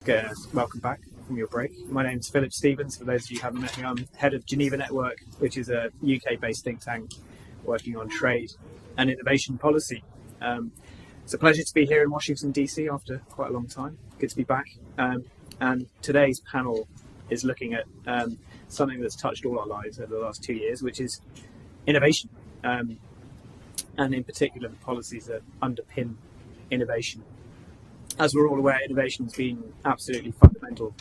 Welcome back from your break. My name is Philip Stevens. For those of you who haven't met me, I'm head of Geneva Network, which is a UK-based think tank working on trade and innovation policy. It's a pleasure to be here in Washington, DC after quite a long time. Good to be back. And today's panel is looking at something that's touched all our lives over the last 2 years, which is innovation, and in particular the policies that underpin innovation. As we're all aware, innovation has been absolutely fundamental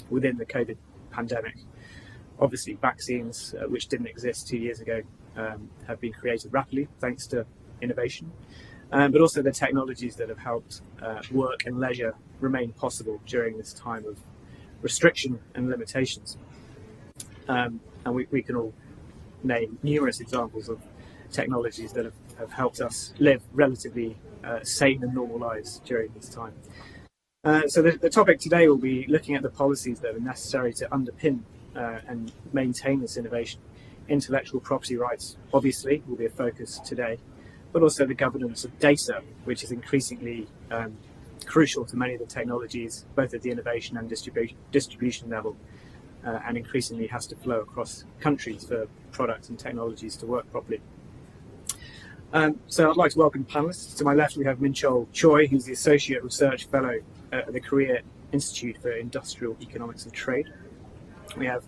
within the COVID pandemic. Obviously, vaccines, which didn't exist 2 years ago, have been created rapidly thanks to innovation, but also the technologies that have helped work and leisure remain possible during this time of restriction and limitations. And we can all name numerous examples of technologies that have helped us live relatively sane and normal lives during this time. So the topic today will be looking at the policies that are necessary to underpin and maintain this innovation. Intellectual property rights, obviously, will be a focus today, but also the governance of data, which is increasingly crucial to many of the technologies, both at the innovation and distribution level, and increasingly has to flow across countries for products and technologies to work properly. So I'd like to welcome panelists. To my left, we have Min-Chol Choi, who's the Associate Research Fellow at the Korea Institute for Industrial Economics and Trade. We have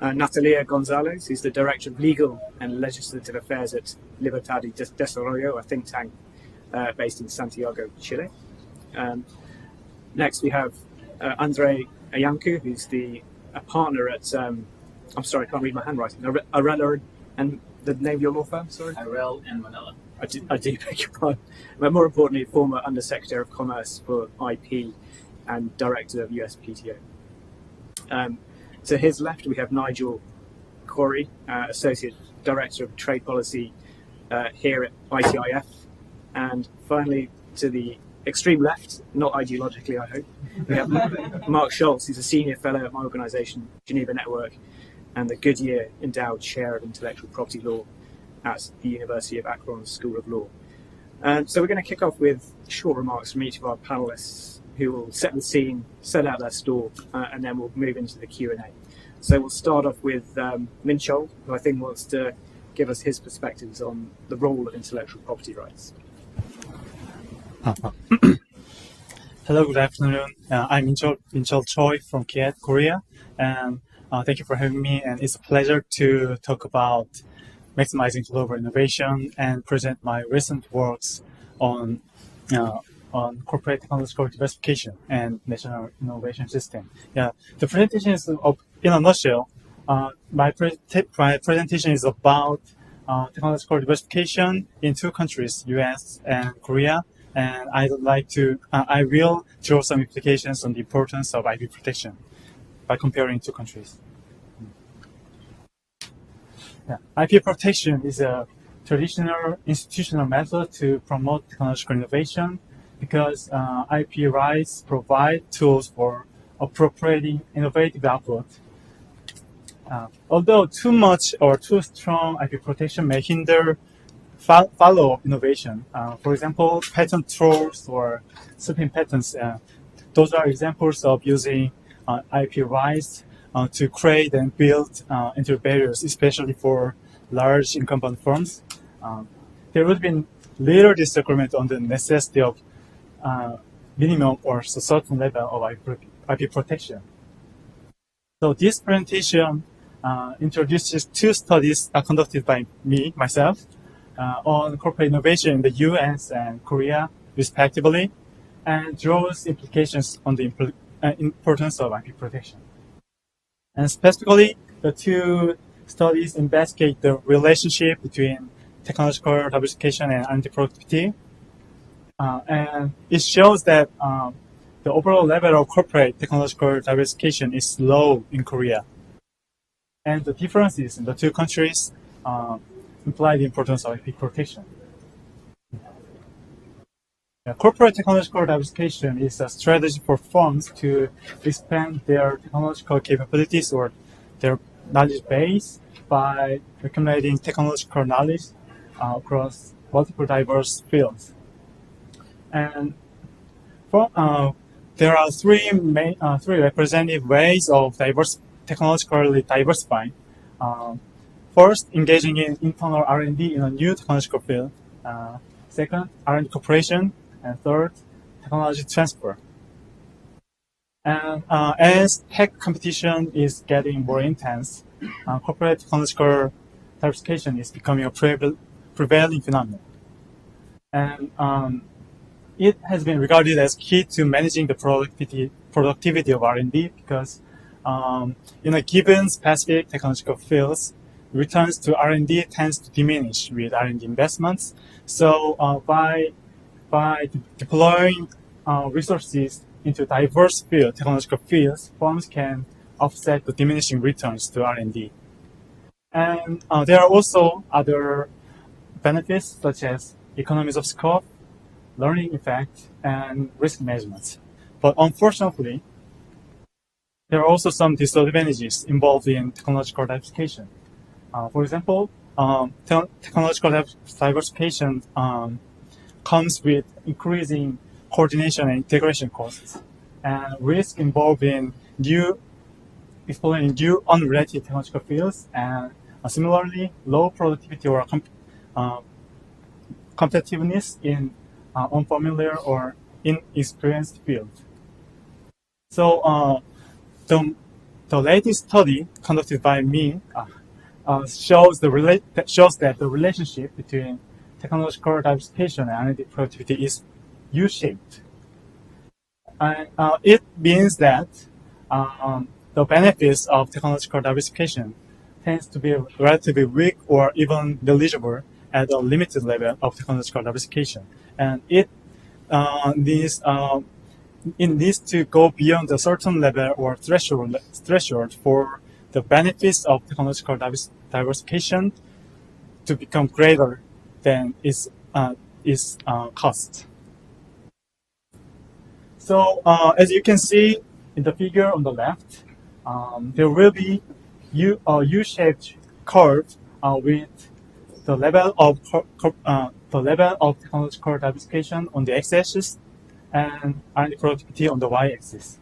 Natalia Gonzalez, who's the Director of Legal and Legislative Affairs at Libertad y Desarrollo, a think tank based in Santiago, Chile. Next, we have Andre Ayanku, who's a partner at, I'm sorry, I can't read my handwriting, Arella and the name of your law firm, sorry? Arell and Manila. I do beg your pardon. But more importantly, former Undersecretary of Commerce for IP and Director of USPTO. To his left, we have Nigel Corey, Associate Director of Trade Policy here at ITIF. And finally, to the extreme left, not ideologically, I hope, we have Mark Schultz, who's a Senior Fellow at my organisation, Geneva Network, and the Goodyear Endowed Chair of Intellectual Property Law at the University of Akron School of Law. So we're going to kick off with short remarks from each of our panelists who will set the scene, set out their stall, and then we'll move into the Q&A. So we'll start off with Min-Chol, who I think wants to give us his perspectives on the role of intellectual property rights. Hello, good afternoon. I'm Min-Chol Choi from KIET, Korea, and thank you for having me. And it's a pleasure to talk about maximizing global innovation and present my recent works on corporate technological diversification and national innovation system. Yeah, the presentation is in a nutshell. My presentation is about technological diversification in two countries, US and Korea. And I will draw some implications on the importance of IP protection by comparing two countries. Yeah. IP protection is a traditional institutional method to promote technological innovation because IP rights provide tools for appropriating innovative output. Although too much or too strong IP protection may hinder follow-up innovation. For example, patent trolls or sweeping patents. Those are examples of using IP rights to create and build entry barriers, especially for large incumbent firms. There would be little disagreement on the necessity of minimum or certain level of IP protection. So this presentation introduces two studies conducted by myself, on corporate innovation in the US and Korea, respectively, and draws implications on the importance of IP protection. And specifically, the two studies investigate the relationship between technological diversification and anti-productivity. And it shows that the overall level of corporate technological diversification is low in Korea. And the differences in the two countries imply the importance of IP protection. Corporate technological diversification is a strategy for firms to expand their technological capabilities or their knowledge base by accumulating technological knowledge across multiple diverse fields. And there are three representative ways of technologically diversifying. First, engaging in internal R&D in a new technological field. Second, R&D cooperation. And third, technology transfer. And as tech competition is getting more intense, corporate technological diversification is becoming a prevailing phenomenon. And it has been regarded as key to managing the productivity of R&D because in a given specific technological fields, returns to R&D tends to diminish with R&D investments. So by deploying resources into diverse technological fields, firms can offset the diminishing returns to R&D. And there are also other benefits such as economies of scope, learning effect, and risk management. But unfortunately, there are also some disadvantages involved in technological diversification. For example, technological diversification comes with increasing coordination and integration costs, and risk involved in exploring new unrelated technological fields, and similarly, low productivity or competitiveness in unfamiliar or inexperienced field. So the latest study conducted by me shows that the relationship between technological diversification and R&D productivity is U-shaped. And it means that the benefits of technological diversification tends to be relatively weak or even negligible at a limited level of technological diversification. And it needs to go beyond a certain level or threshold for the benefits of technological diversification to become greater than its cost. So as you can see in the figure on the left, there will be a U-shaped curve with the level of technological diversification on the x-axis and R&D productivity on the y-axis.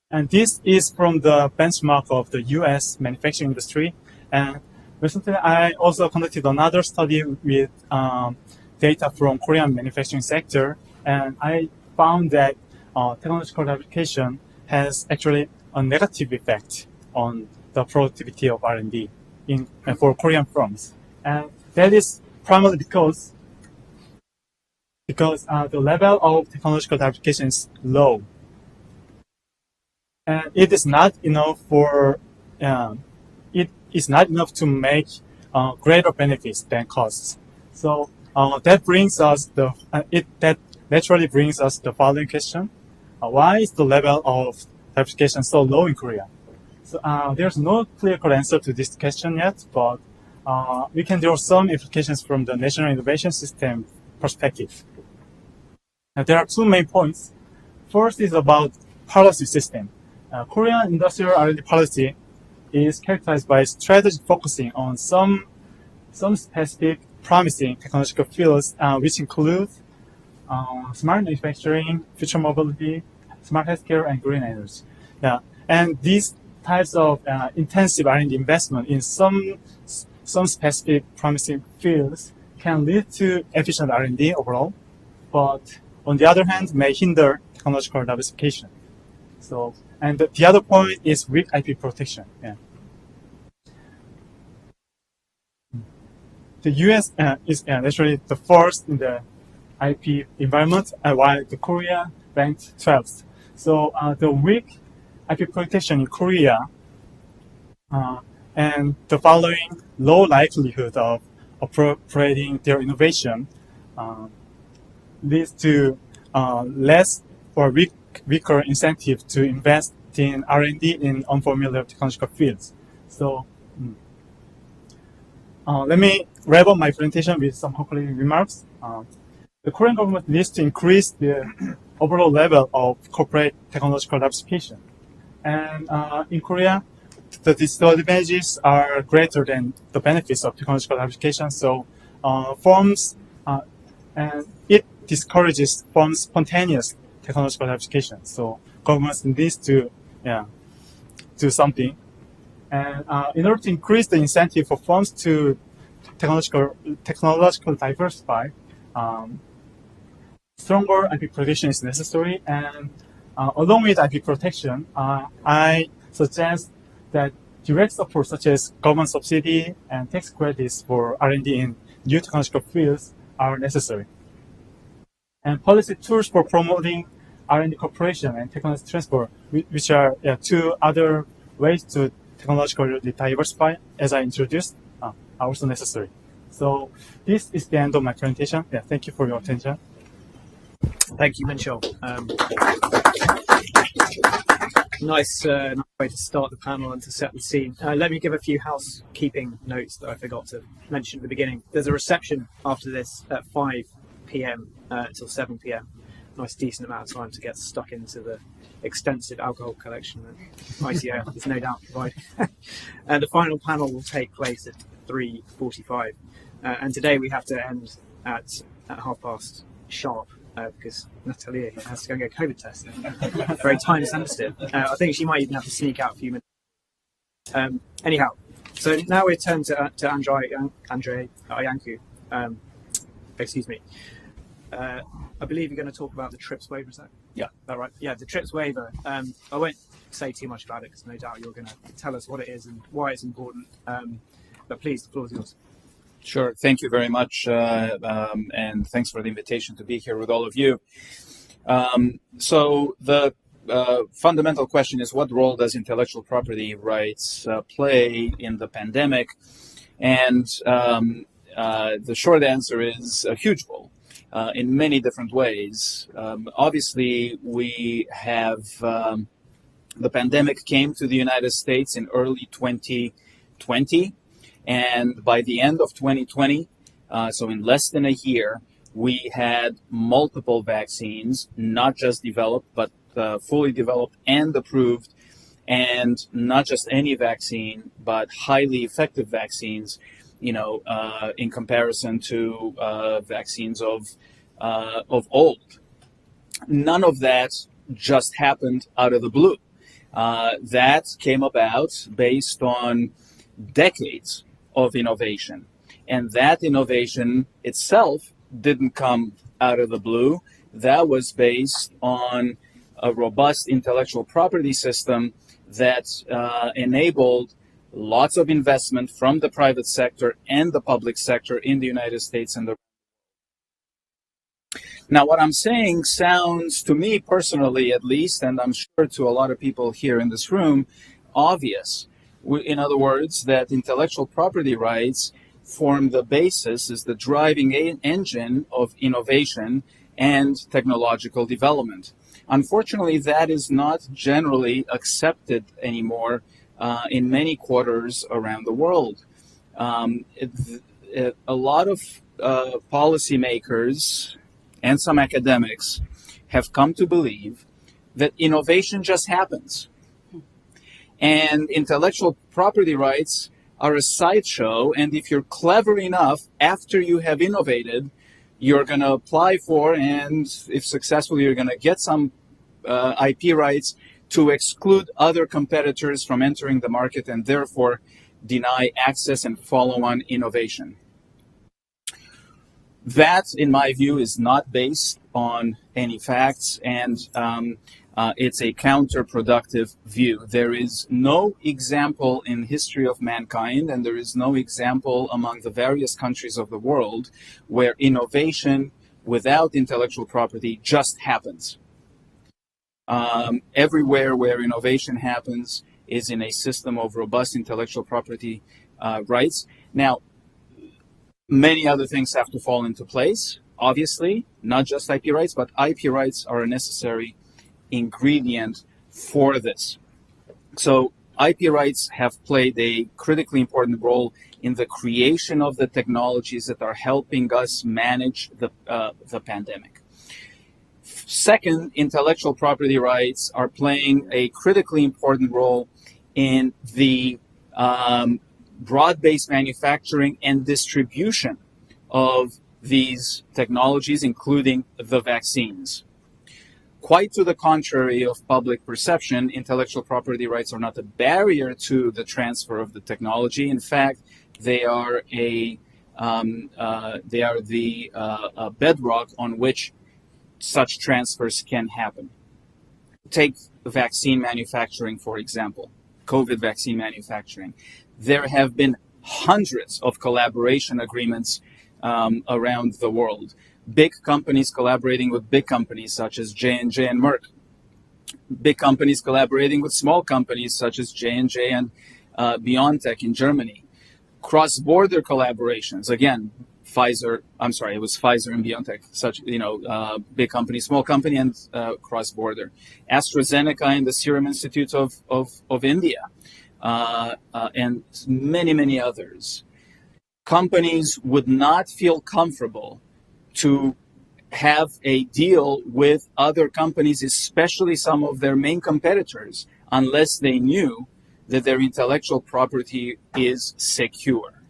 And this is from the benchmark of the U.S. manufacturing industry. And recently, I also conducted another study with data from Korean manufacturing sector, and I found that technological diversification has actually a negative effect on the productivity of R&D for Korean firms. And that is primarily because the level of technological diversification is low. And it is not enough to make greater benefits than costs. So that naturally brings us the following question: why is the level of diversification so low in Korea? So there's no clear-cut answer to this question yet, but we can draw some implications from the national innovation system perspective. Now, there are two main points. First is about policy system. Korean industrial R&D policy is characterized by strategy focusing on some specific promising technological fields, which include smart manufacturing, future mobility, smart healthcare, and green energy. Yeah, and these types of intensive R&D investment in some specific promising fields can lead to efficient R&D overall, but on the other hand, may hinder technological diversification. So, and the other point is weak IP protection. Yeah. The U.S. is naturally the first in the IP environment, while the Korea ranked 12th. So the weak IP protection in Korea and the following low likelihood of appropriating their innovation leads to less or weaker incentive to invest in R&D in unfamiliar technological fields. So let me wrap up my presentation with some concluding remarks. The Korean government needs to increase the overall level of corporate technological diversification. And in Korea, the disadvantages are greater than the benefits of technological diversification. So firms, and it discourages firms' spontaneous technological application. So governments needs to do something. And in order to increase the incentive for firms to technological diversify, stronger IP protection is necessary. And along with IP protection, I suggest that direct support such as government subsidy and tax credits for R&D in new technological fields are necessary. And policy tools for promoting R&D cooperation and technology transfer, which are two other ways to technologically diversify, as I introduced, are also necessary. So this is the end of my presentation. Thank you for your attention. Thank you, Minchol. Nice way to start the panel and to set the scene. Let me give a few housekeeping notes that I forgot to mention at the beginning. There's a reception after this at 5 p.m. Until 7 p.m. Nice decent amount of time to get stuck into the extensive alcohol collection that ICAF is no doubt providing. And the final panel will take place at 3:45. And today we have to end at 5:30 sharp. Because Natalia has to go and get a COVID test. Very time sensitive. I think she might even have to sneak out a few minutes. Anyhow, so now we turn to Andrei Iancu. Excuse me. I believe you're going to talk about the TRIPS waiver, is that? Yeah. Is that right? Yeah, the TRIPS waiver. I won't say too much about it because no doubt you're going to tell us what it is and why it's important. But please, the floor is yours. Sure. Thank you very much. And thanks for the invitation to be here with all of you. So the fundamental question is, what role does intellectual property rights play in the pandemic? And the short answer is a huge role in many different ways. Obviously, we have the pandemic came to the United States in early 2020. And by the end of 2020, so in less than a year, we had multiple vaccines, not just developed, but fully developed and approved, and not just any vaccine, but highly effective vaccines, in comparison to vaccines of old. None of that just happened out of the blue. That came about based on decades of innovation. And that innovation itself didn't come out of the blue. That was based on a robust intellectual property system that enabled lots of investment from the private sector and the public sector in the United States and the Now, what I'm saying sounds, to me personally at least, and I'm sure to a lot of people here in this room, obvious. In other words, that intellectual property rights form the basis, is the driving engine of innovation and technological development. Unfortunately, that is not generally accepted anymore in many quarters around the world. A lot of policymakers and some academics have come to believe that innovation just happens. And intellectual property rights are a sideshow, and if you're clever enough, after you have innovated, you're going to apply for, and if successful, you're going to get some IP rights to exclude other competitors from entering the market and therefore deny access and follow-on innovation. That, in my view, is not based on any facts, and it's a counterproductive view. There is no example in history of mankind, and there is no example among the various countries of the world where innovation without intellectual property just happens. Everywhere where innovation happens is in a system of robust intellectual property rights. Now, many other things have to fall into place, obviously, not just IP rights, but IP rights are a necessary ingredient for this. So IP rights have played a critically important role in the creation of the technologies that are helping us manage the pandemic. Second, intellectual property rights are playing a critically important role in the broad-based manufacturing and distribution of these technologies, including the vaccines. Quite to the contrary of public perception, intellectual property rights are not a barrier to the transfer of the technology. In fact, they are the bedrock on which such transfers can happen. Take vaccine manufacturing, for example, COVID vaccine manufacturing. There have been hundreds of collaboration agreements around the world. Big companies collaborating with big companies such as J&J and Merck. Big companies collaborating with small companies such as J&J and BioNTech in Germany. Cross-border collaborations, again, Pfizer and BioNTech, big company, small company, and cross-border. AstraZeneca and the Serum Institute of India, and many, many others. Companies would not feel comfortable to have a deal with other companies, especially some of their main competitors, unless they knew that their intellectual property is secure.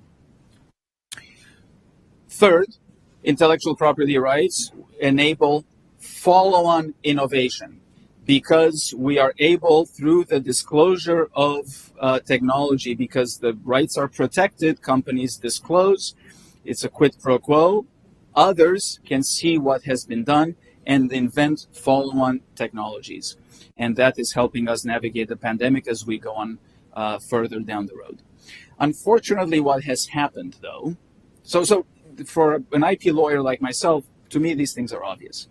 Third, intellectual property rights enable follow-on innovation because we are able, through the disclosure of technology, because the rights are protected, companies disclose, it's a quid pro quo, others can see what has been done and invent follow-on technologies. And that is helping us navigate the pandemic as we go on further down the road. Unfortunately, what has happened, though, so for an IP lawyer like myself, to me, these things are obvious.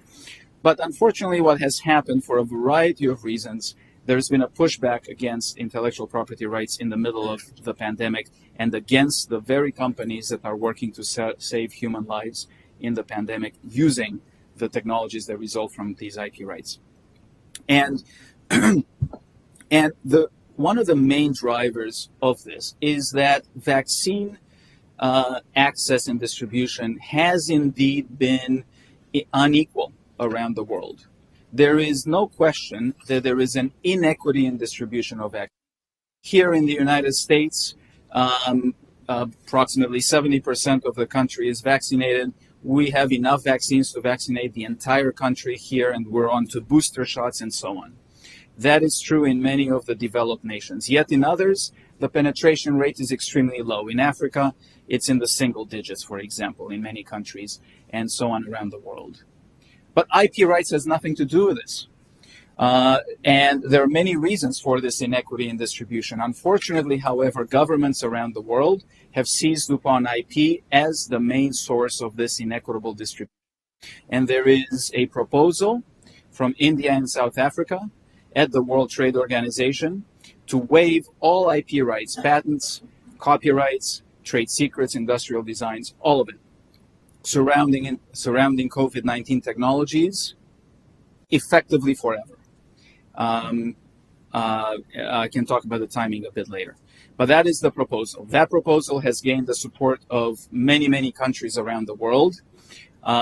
But unfortunately, what has happened for a variety of reasons, there's been a pushback against intellectual property rights in the middle of the pandemic and against the very companies that are working to save human lives in the pandemic using the technologies that result from these IP rights. And one of the main drivers of this is that vaccine access and distribution has indeed been unequal around the world. There is no question that there is an inequity in distribution of vaccines. Here in the United States, approximately 70% of the country is vaccinated. We have enough vaccines to vaccinate the entire country here, and we're on to booster shots and so on. That is true in many of the developed nations. Yet in others, the penetration rate is extremely low. In Africa, it's in the single digits, for example, in many countries, and so on around the world. But IP rights has nothing to do with this. And there are many reasons for this inequity in distribution. Unfortunately, however, governments around the world have seized upon IP as the main source of this inequitable distribution. And there is a proposal from India and South Africa at the World Trade Organization to waive all IP rights, patents, copyrights, trade secrets, industrial designs, all of it, surrounding COVID-19 technologies, effectively forever. I can talk about the timing a bit later. But that is the proposal. That proposal has gained the support of many, many countries around the world.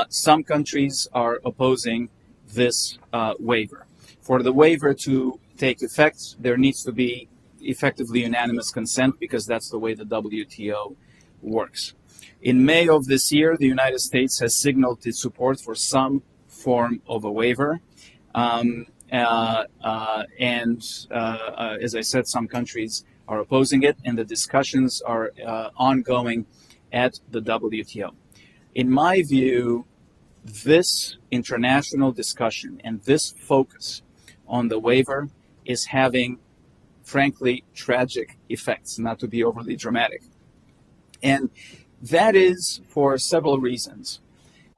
Some countries are opposing this waiver. For the waiver to take effect, there needs to be effectively unanimous consent because that's the way the WTO works. In May of this year, the United States has signaled its support for some form of a waiver. As I said, some countries are opposing it, and the discussions are ongoing at the WTO. In my view, this international discussion and this focus on the waiver is having, frankly, tragic effects, not to be overly dramatic. And that is for several reasons.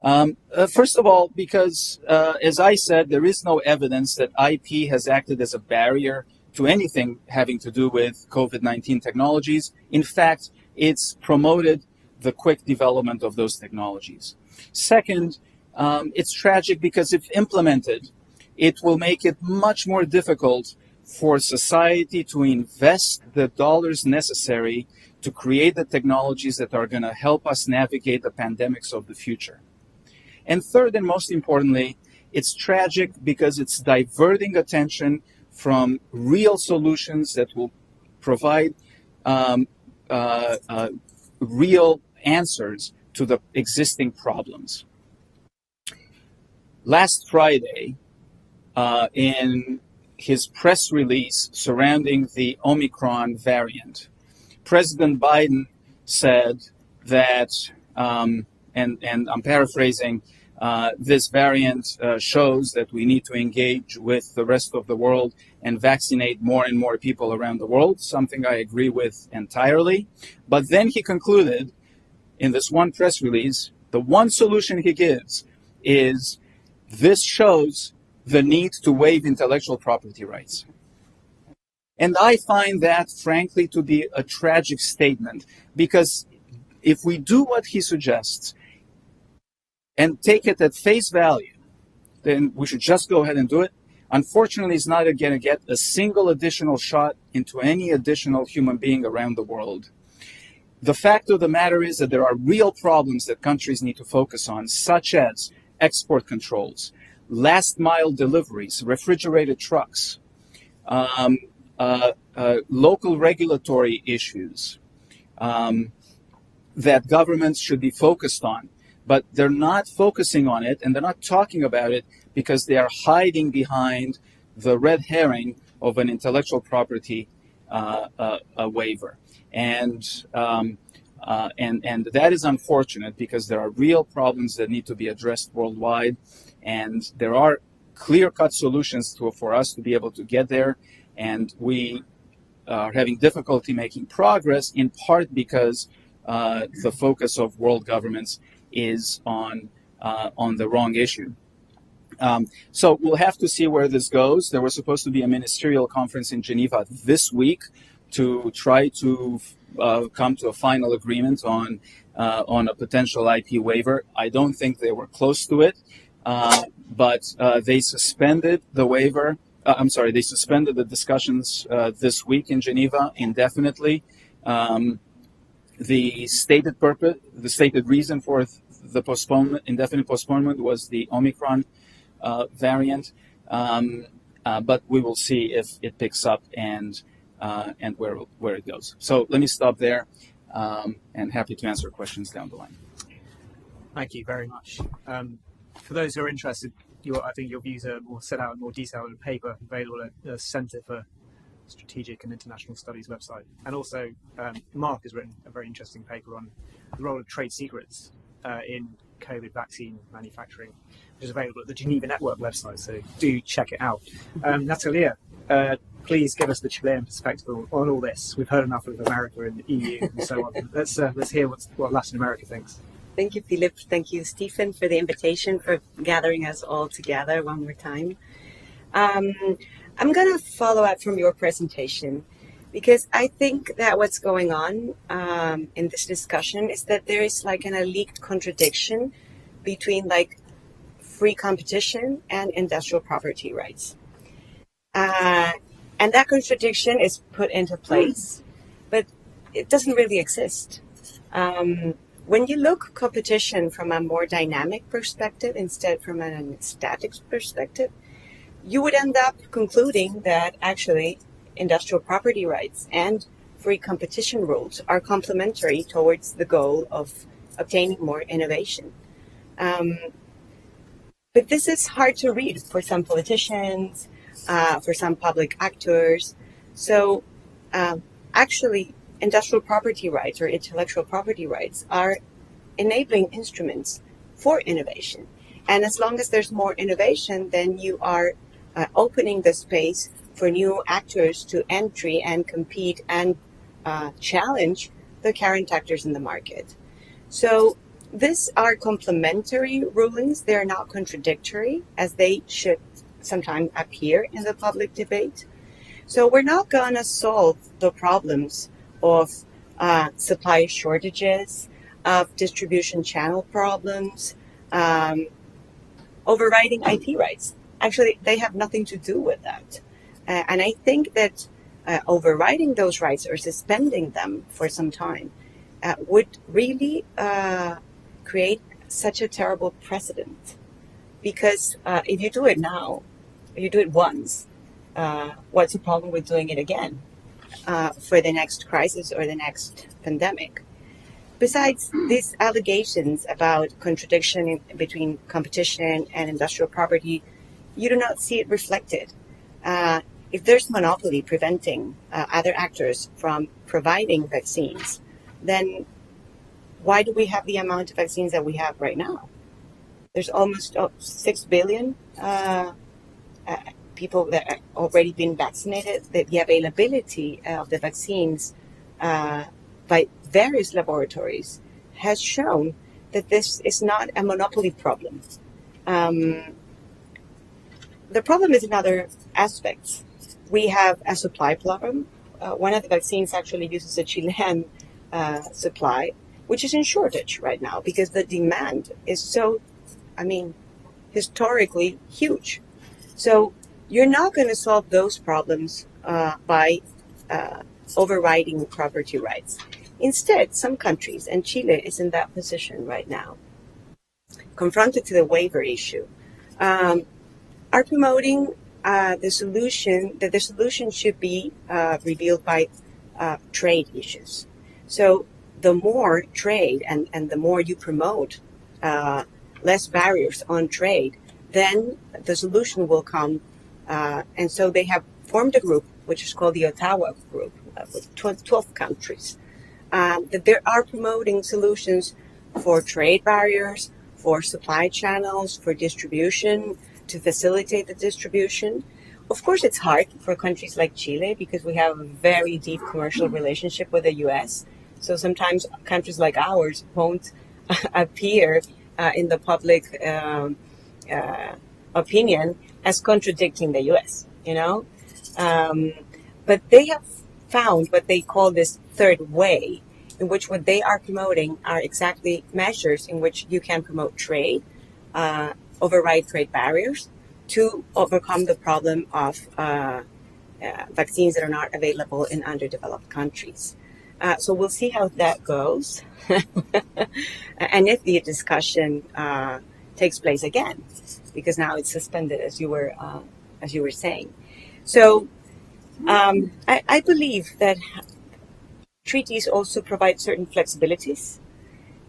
First of all, because, as I said, there is no evidence that IP has acted as a barrier to anything having to do with COVID-19 technologies. In fact, it's promoted the quick development of those technologies. Second, it's tragic because if implemented, it will make it much more difficult for society to invest the dollars necessary to create the technologies that are going to help us navigate the pandemics of the future. And third, and most importantly, it's tragic because it's diverting attention from real solutions that will provide real answers to the existing problems. Last Friday, in his press release surrounding the Omicron variant. President Biden said that, and I'm paraphrasing, this variant shows that we need to engage with the rest of the world and vaccinate more and more people around the world, something I agree with entirely. But then he concluded in this one press release, the one solution he gives is this shows the need to waive intellectual property rights. And I find that, frankly, to be a tragic statement, because if we do what he suggests and take it at face value, then we should just go ahead and do it. Unfortunately, he's not going to get a single additional shot into any additional human being around the world. The fact of the matter is that there are real problems that countries need to focus on, such as export controls, last mile deliveries, refrigerated trucks, local regulatory issues that governments should be focused on. But they're not focusing on it, and they're not talking about it because they are hiding behind the red herring of an intellectual property waiver. And that is unfortunate, because there are real problems that need to be addressed worldwide, and there are clear-cut solutions for us to be able to get there. And we are having difficulty making progress, in part because the focus of world governments is on the wrong issue. So we'll have to see where this goes. There was supposed to be a ministerial conference in Geneva this week to try to come to a final agreement on a potential IP waiver. I don't think they were close to it, but they suspended the waiver. They suspended the discussions this week in Geneva indefinitely. The stated purpose, the stated reason for the indefinite postponement, was the Omicron variant. But we will see if it picks up and where it goes. So let me stop there, and happy to answer questions down the line. Thank you very much. For those who are interested, I think your views are more set out in more detail in a paper available at the Centre for Strategic and International Studies website. And also, Mark has written a very interesting paper on the role of trade secrets in COVID vaccine manufacturing, which is available at the Geneva Network website, so do check it out. Natalia, please give us the Chilean perspective on all this. We've heard enough of America and the EU and so on. Let's hear what Latin America thinks. Thank you, Philip. Thank you, Stephen, for the invitation, for gathering us all together one more time. I'm going to follow up from your presentation, because I think that what's going on in this discussion is that there is like a leaked contradiction between like free competition and industrial property rights. And that contradiction is put into place, but it doesn't really exist. When you look competition from a more dynamic perspective instead from a static perspective, you would end up concluding that actually industrial property rights and free competition rules are complementary towards the goal of obtaining more innovation. But this is hard to read for some politicians, for some public actors. So actually, industrial property rights or intellectual property rights are enabling instruments for innovation. And as long as there's more innovation, then you are opening the space for new actors to entry and compete and challenge the current actors in the market. So these are complementary rulings. They're not contradictory, as they should sometimes appear in the public debate. So we're not going to solve the problems of supply shortages, of distribution channel problems, overriding IP rights. Actually, they have nothing to do with that. And I think that overriding those rights or suspending them for some time would really create such a terrible precedent. Because if you do it now, if you do it once, what's the problem with doing it again for the next crisis or the next pandemic? Besides these allegations about contradiction between competition and industrial property, you do not see it reflected. If there's monopoly preventing other actors from providing vaccines, then why do we have the amount of vaccines that we have right now? There's almost 6 billion people that have already been vaccinated. The availability of the vaccines by various laboratories has shown that this is not a monopoly problem. The problem is in other aspects. We have a supply problem. One of the vaccines actually uses a Chilean supply, which is in shortage right now because the demand is so, historically huge. So you're not going to solve those problems by overriding property rights. Instead, some countries, and Chile is in that position right now, confronted to the waiver issue, are promoting the solution that the solution should be revealed by trade issues. So the more trade and the more you promote less barriers on trade, then the solution will come. And so they have formed a group, which is called the Ottawa Group, with 12 countries, that they are promoting solutions for trade barriers, for supply channels, for distribution, to facilitate the distribution. Of course, it's hard for countries like Chile because we have a very deep commercial relationship with the U.S. So sometimes countries like ours won't appear in the public opinion as contradicting the U.S., but they have found what they call this third way, in which what they are promoting are exactly measures in which you can promote trade, override trade barriers to overcome the problem of vaccines that are not available in underdeveloped countries. So we'll see how that goes, and if the discussion takes place again, because now it's suspended, as you were saying. So I believe that treaties also provide certain flexibilities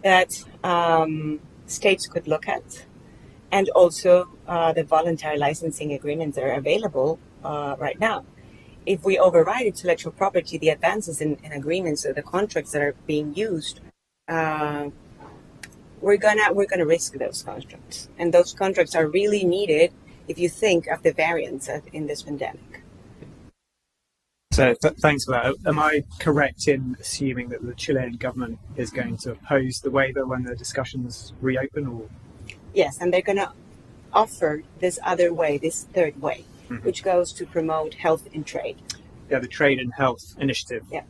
that states could look at, and also the voluntary licensing agreements that are available right now. If we override intellectual property, the advances in agreements or the contracts that are being used, we're gonna risk those contracts, and those contracts are really needed if you think of the variants in this pandemic. So thanks for that. Am I correct in assuming that the Chilean government is going to oppose the waiver when the discussions reopen? Or yes, and they're going to offer this other way, this third way, which goes to promote health in trade. Yeah, the Trade and Health Initiative, yeah.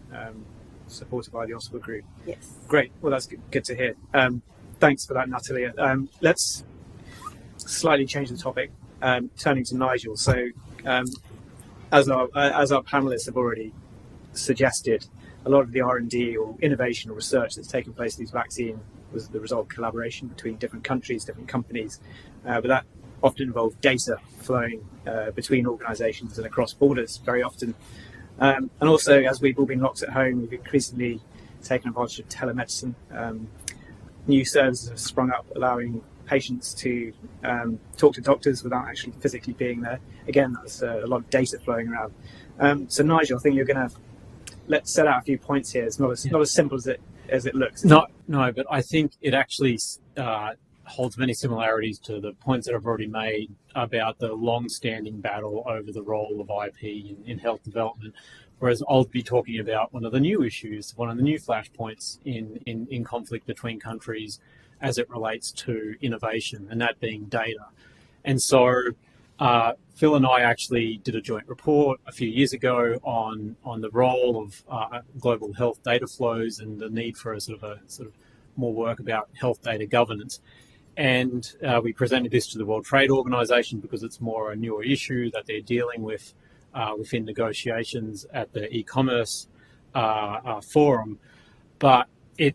Supported by the Ottawa Group. Yes. Great. Well, that's good to hear. Thanks for that, Natalia. Let's slightly change the topic, turning to Nigel. So, as our panelists have already suggested, a lot of the R&D or innovation or research that's taken place in these vaccines was the result of collaboration between different countries, different companies, but that often involved data flowing between organisations and across borders very often. And also, as we've all been locked at home, we've increasingly taken advantage of telemedicine. New services have sprung up, allowing patients to talk to doctors without actually physically being there. Again, that's a lot of data flowing around. So, Nigel, I think you're going to let's set out a few points here. It's not as simple as it looks. No, but I think it actually holds many similarities to the points that I've already made about the long-standing battle over the role of IP in health development. Whereas I'll be talking about one of the new issues, one of the new flashpoints in conflict between countries as it relates to innovation, and that being data. And so Phil and I actually did a joint report a few years ago on the role of global health data flows and the need for a sort of more work about health data governance. And we presented this to the World Trade Organization because it's more a newer issue that they're dealing with within negotiations at the e-commerce forum. But it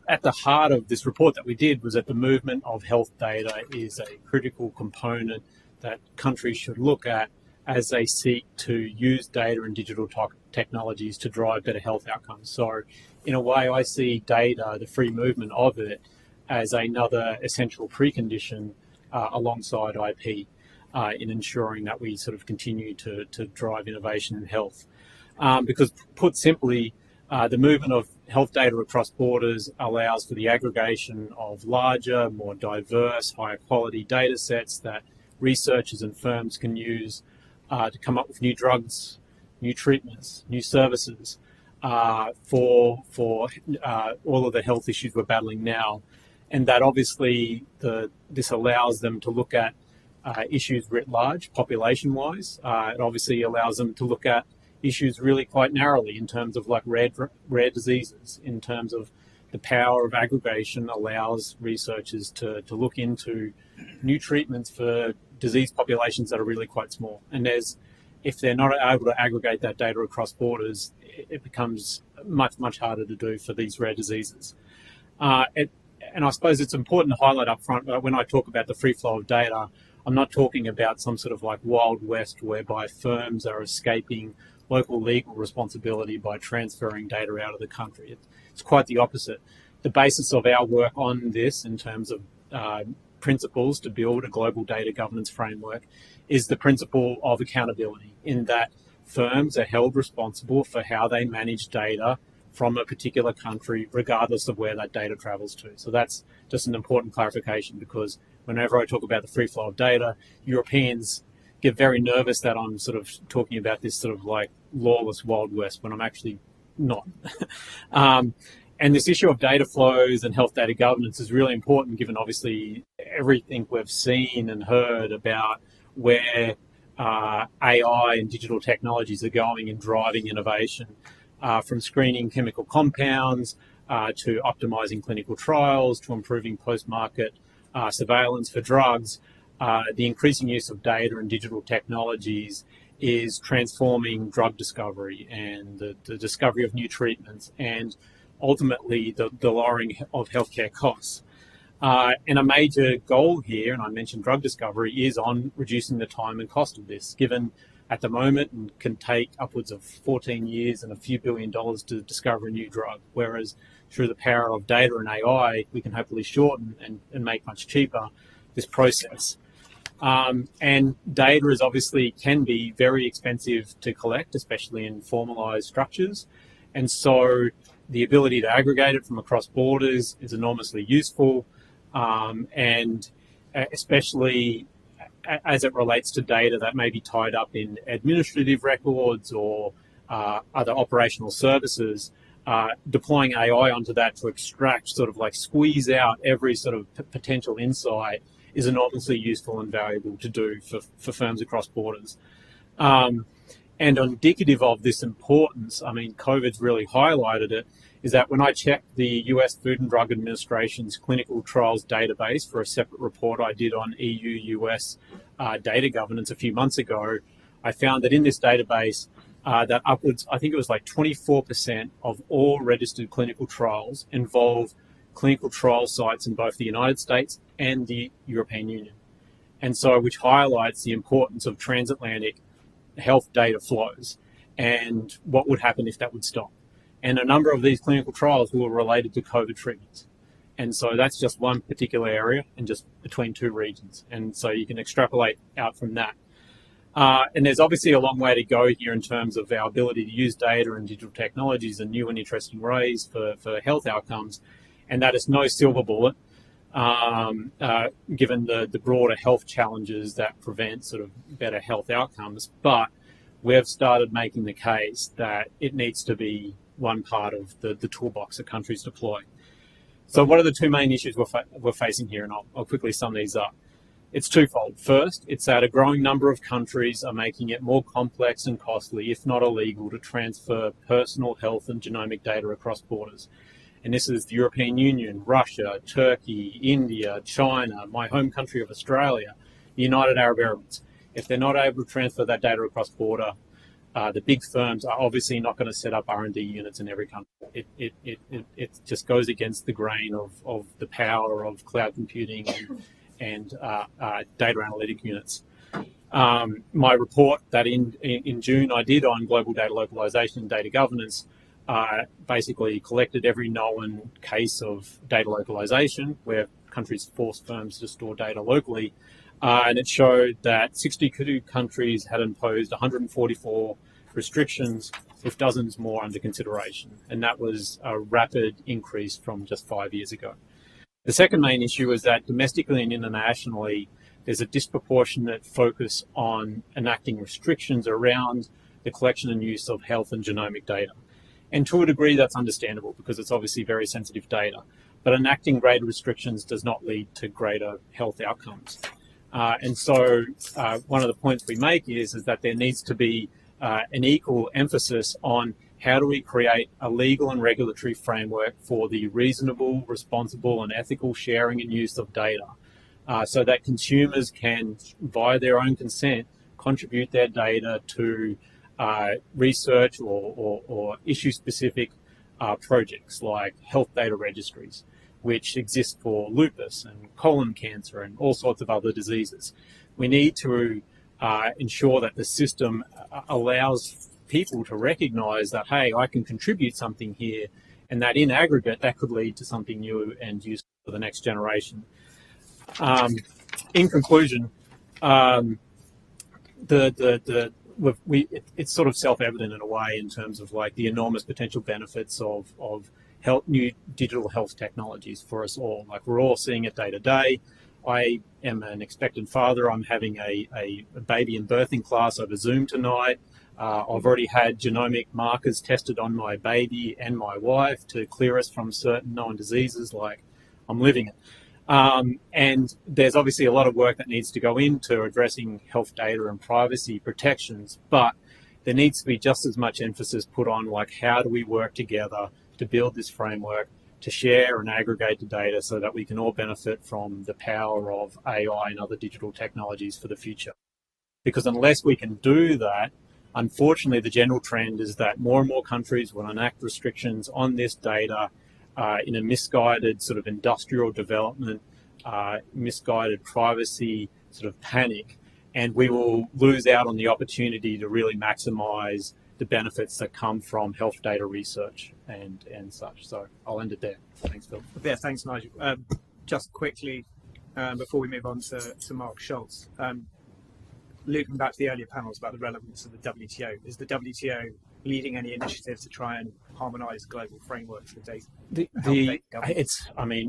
at the heart of this report that we did was that the movement of health data is a critical component that countries should look at as they seek to use data and digital technologies to drive better health outcomes. So in a way, I see data, the free movement of it, as another essential precondition alongside IP. in ensuring that we sort of continue to drive innovation in health. Because put simply, the movement of health data across borders allows for the aggregation of larger, more diverse, higher quality data sets that researchers and firms can use to come up with new drugs, new treatments, new services for all of the health issues we're battling now. And that obviously this allows them to look at issues writ large, population-wise. It obviously allows them to look at issues really quite narrowly in terms of like rare diseases. In terms of the power of aggregation allows researchers to look into new treatments for disease populations that are really quite small. And if they're not able to aggregate that data across borders, it becomes much harder to do for these rare diseases. And I suppose it's important to highlight up front that when I talk about the free flow of data, I'm not talking about some sort of like Wild West whereby firms are escaping local legal responsibility by transferring data out of the country. It's quite the opposite. The basis of our work on this in terms of principles to build a global data governance framework is the principle of accountability, in that firms are held responsible for how they manage data from a particular country, regardless of where that data travels to. So that's just an important clarification, because whenever I talk about the free flow of data, Europeans get very nervous that I'm sort of talking about this sort of like lawless Wild West, when I'm actually not. And this issue of data flows and health data governance is really important, given obviously everything we've seen and heard about where AI and digital technologies are going and driving innovation, from screening chemical compounds to optimizing clinical trials to improving post-market surveillance for drugs. The increasing use of data and digital technologies is transforming drug discovery and the discovery of new treatments, and ultimately the lowering of healthcare costs. And a major goal here, and I mentioned drug discovery, is on reducing the time and cost of this, given at the moment it can take upwards of 14 years and a few $1 billion to discover a new drug, whereas through the power of data and AI, we can hopefully shorten and make much cheaper this process. And data is obviously can be very expensive to collect, especially in formalized structures. And so the ability to aggregate it from across borders is enormously useful, and especially as it relates to data that may be tied up in administrative records or other operational services, deploying AI onto that to extract, sort of like squeeze out every sort of potential insight is enormously useful and valuable to do for firms across borders. And indicative of this importance, I mean, COVID's really highlighted it, is that when I checked the US Food and Drug Administration's clinical trials database for a separate report I did on EU-US data governance a few months ago, I found that in this database, that upwards, I think it was like 24% of all registered clinical trials involve clinical trial sites in both the United States and the European Union. And so, which highlights the importance of transatlantic health data flows and what would happen if that would stop. And a number of these clinical trials were related to COVID treatments. And so that's just one particular area and just between two regions. And so you can extrapolate out from that. And there's obviously a long way to go here in terms of our ability to use data and digital technologies in new and interesting ways for health outcomes. And that is no silver bullet, given the broader health challenges that prevent sort of better health outcomes. But we've started making the case that it needs to be one part of the toolbox that countries deploy. So what are the two main issues we're facing here? And I'll quickly sum these up. It's twofold. First, it's that a growing number of countries are making it more complex and costly, if not illegal, to transfer personal health and genomic data across borders. And this is the European Union, Russia, Turkey, India, China, my home country of Australia, the United Arab Emirates. If they're not able to transfer that data across border, the big firms are obviously not going to set up R&D units in every country. It just goes against the grain of the power of cloud computing and data analytic units. My report that in June I did on global data localization and data governance basically collected every known case of data localization where countries force firms to store data locally, And it showed that 62 countries had imposed 144 restrictions, with dozens more under consideration. And that was a rapid increase from just 5 years ago. The second main issue is that domestically and internationally, there's a disproportionate focus on enacting restrictions around the collection and use of health and genomic data. And to a degree, that's understandable because it's obviously very sensitive data. But enacting greater restrictions does not lead to greater health outcomes. And so one of the points we make is that there needs to be an equal emphasis on how do we create a legal and regulatory framework for the reasonable, responsible, and ethical sharing and use of data so that consumers can, by their own consent, contribute their data to research or issue-specific projects like health data registries, which exist for lupus and colon cancer and all sorts of other diseases. We need to ensure that the system allows people to recognize that, hey, I can contribute something here, and that in aggregate, that could lead to something new and useful for the next generation. In conclusion, it's sort of self-evident in a way in terms of like the enormous potential benefits of new digital health technologies for us all. Like we're all seeing it day to day. I am an expectant father. I'm having a baby in birthing class over Zoom tonight. I've already had genomic markers tested on my baby and my wife to clear us from certain known diseases. Like I'm living it. And there's obviously a lot of work that needs to go into addressing health data and privacy protections, but there needs to be just as much emphasis put on like how do we work together to build this framework to share and aggregate the data so that we can all benefit from the power of AI and other digital technologies for the future. Because unless we can do that, unfortunately, the general trend is that more and more countries will enact restrictions on this data in a misguided sort of industrial development, misguided privacy sort of panic, and we will lose out on the opportunity to really maximize the benefits that come from health data research and such. So I'll end it there. Thanks, Phil. Yeah, thanks, Nigel. Just quickly, before we move on to Mark Schultz, looping back to the earlier panels about the relevance of the WTO, is the WTO leading any initiatives to try and harmonise global frameworks for data?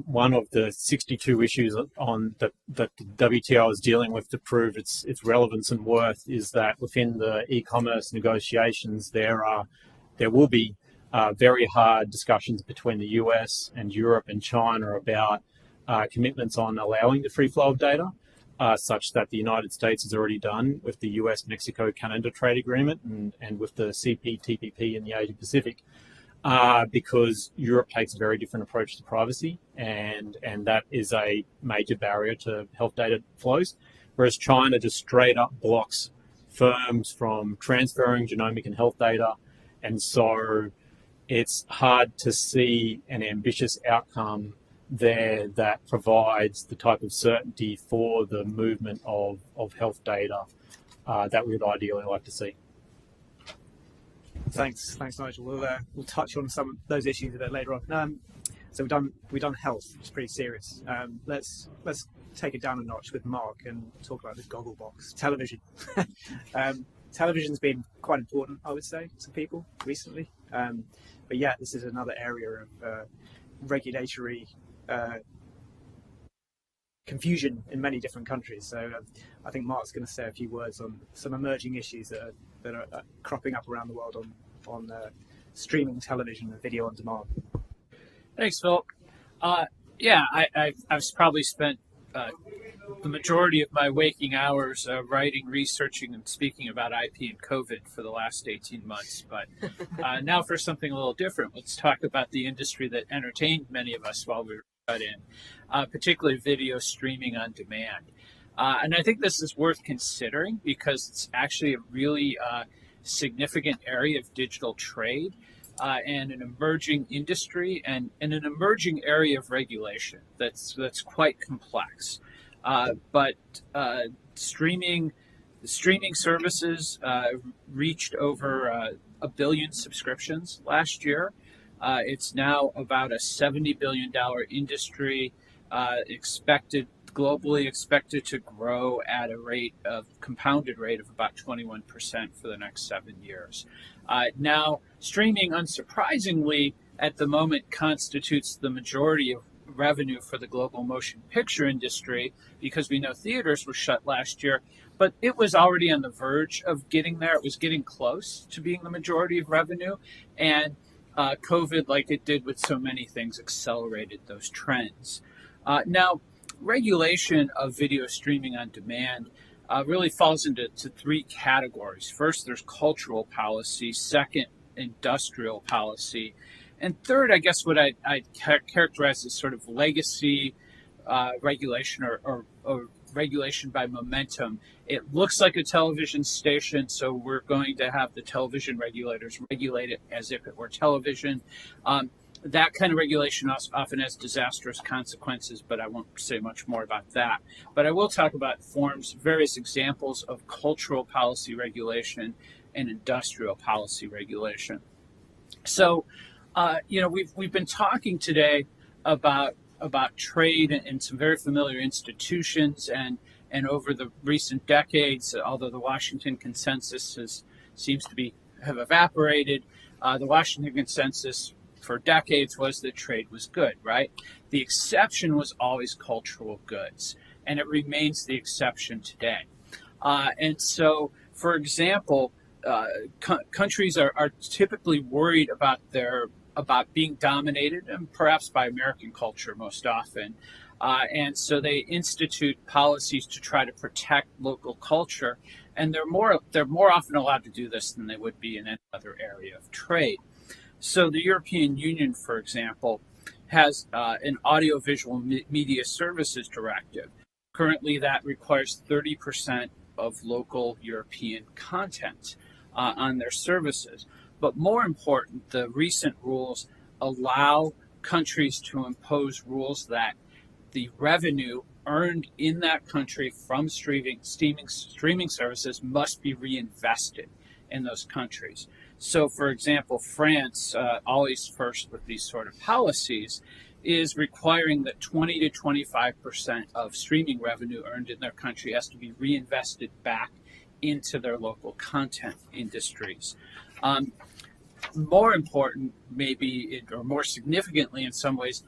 One of the 62 issues on that the WTO is dealing with to prove its relevance and worth is that within the e-commerce negotiations, there will be very hard discussions between the US and Europe and China about commitments on allowing the free flow of data, such that the United States has already done with the US, Mexico, Canada trade agreement and with the CPTPP in the Asia Pacific. Because Europe takes a very different approach to privacy, and that is a major barrier to health data flows, whereas China just straight up blocks firms from transferring genomic and health data, and so it's hard to see an ambitious outcome there that provides the type of certainty for the movement of health data that we would ideally like to see. Thanks, Nigel. We'll touch on some of those issues a bit later on. So we've done health, which is pretty serious. Let's take it down a notch with Mark and talk about this goggle box, television. Television's been quite important, I would say, to people recently. But yeah, this is another area of regulatory confusion in many different countries. So I think Mark's going to say a few words on some emerging issues that are cropping up around the world on streaming television and video on demand. Thanks, Phil. I've probably spent the majority of my waking hours writing, researching, and speaking about IP and COVID for the last 18 months. But now for something a little different, let's talk about the industry that entertained many of us while we were shut in, particularly video streaming on demand. And I think this is worth considering because it's actually a really significant area of digital trade and an emerging industry and an emerging area of regulation that's quite complex. But streaming services reached over 1 billion subscriptions last year. It's now about a $70 billion industry, expected globally expected to grow at a compounded rate of about 21% for the next 7 years. Now, streaming, unsurprisingly, at the moment constitutes the majority of revenue for the global motion picture industry, because we know theaters were shut last year, but it was already on the verge of getting there. It was getting close to being the majority of revenue, and COVID, like it did with so many things, accelerated those trends. Now, regulation of video streaming on demand really falls into three categories. First, there's cultural policy. Second, industrial policy. And third, I guess what I'd characterize as sort of legacy regulation or regulation by momentum. It looks like a television station, so we're going to have the television regulators regulate it as if it were television. That kind of regulation often has disastrous consequences, but I won't say much more about that. But I will talk about various examples of cultural policy regulation and industrial policy regulation. So, we've been talking today about trade and some very familiar institutions, and over the recent decades, although the Washington Consensus seems to have evaporated, the Washington Consensus for decades was that trade was good, right? The exception was always cultural goods, and it remains the exception today. And so, for example, countries are typically worried about being dominated, and perhaps by American culture most often. And so they institute policies to try to protect local culture, and they're more often allowed to do this than they would be in any other area of trade. So the European Union, for example, has an audiovisual media services directive. Currently, that requires 30% of local European content on their services. But more important, the recent rules allow countries to impose rules that the revenue earned in that country from streaming services must be reinvested in those countries. So, for example, France, always first with these sort of policies, is requiring that 20 to 25% of streaming revenue earned in their country has to be reinvested back into their local content industries. More important, maybe, or more significantly in some ways,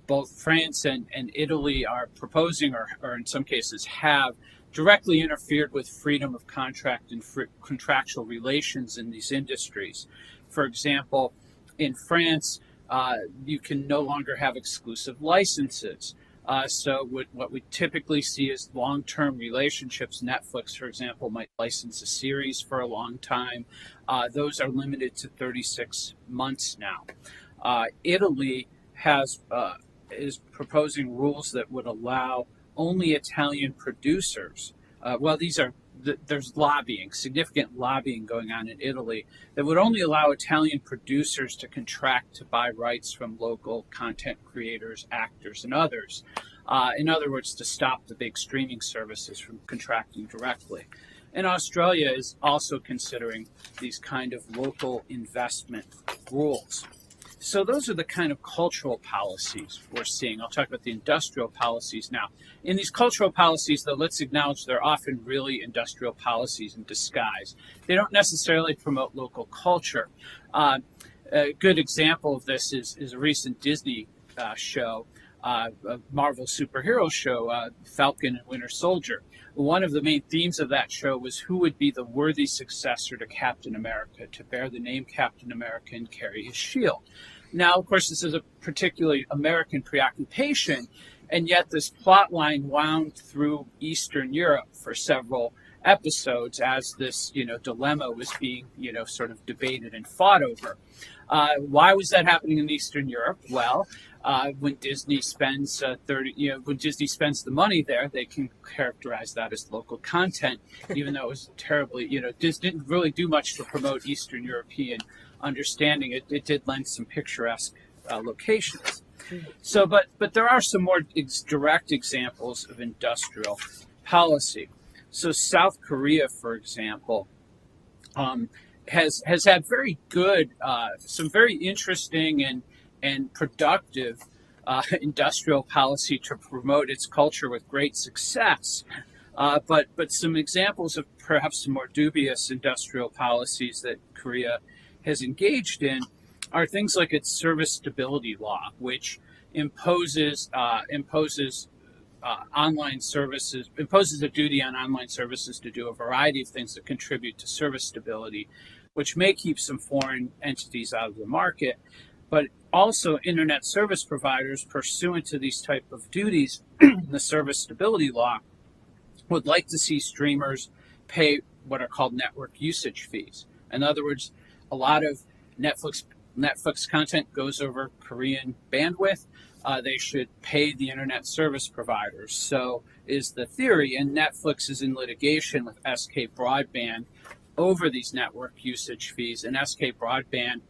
both France and Italy are proposing, or in some cases have, directly interfered with freedom of contract and contractual relations in these industries. For example, in France, you can no longer have exclusive licenses. So what we typically see is long-term relationships. Netflix, for example, might license a series for a long time. Those are limited to 36 months now. Italy is proposing rules that would allow only Italian producers. There's significant lobbying going on in Italy that would only allow Italian producers to contract to buy rights from local content creators, actors, and others. In other words, to stop the big streaming services from contracting directly. And Australia is also considering these kind of local investment rules. So those are the kind of cultural policies we're seeing. I'll talk about the industrial policies now. In these cultural policies, though, let's acknowledge they're often really industrial policies in disguise. They don't necessarily promote local culture. A good example of this is a recent Disney show, a Marvel superhero show, Falcon and Winter Soldier. One of the main themes of that show was who would be the worthy successor to Captain America, to bear the name Captain America and carry his shield. Now, of course, this is a particularly American preoccupation, and yet this plot line wound through Eastern Europe for several episodes as this, dilemma was being, sort of debated and fought over. Why was that happening in Eastern Europe? Well, when Disney spends when Disney spends the money there, they can characterize that as local content, even though it was terribly, Disney didn't really do much to promote Eastern European understanding. It did lend some picturesque locations. So, but there are some more direct examples of industrial policy. So South Korea, for example, has had very good, some very interesting and productive industrial policy to promote its culture with great success. But some examples of perhaps some more dubious industrial policies that Korea has engaged in are things like its service stability law, which imposes online services, imposes a duty on online services to do a variety of things that contribute to service stability, which may keep some foreign entities out of the market. But also internet service providers pursuant to these type of duties, the service stability law, would like to see streamers pay what are called network usage fees. In other words, a lot of Netflix content goes over Korean bandwidth. They should pay the internet service providers. So is the theory, and Netflix is in litigation with SK Broadband over these network usage fees, and SK Broadband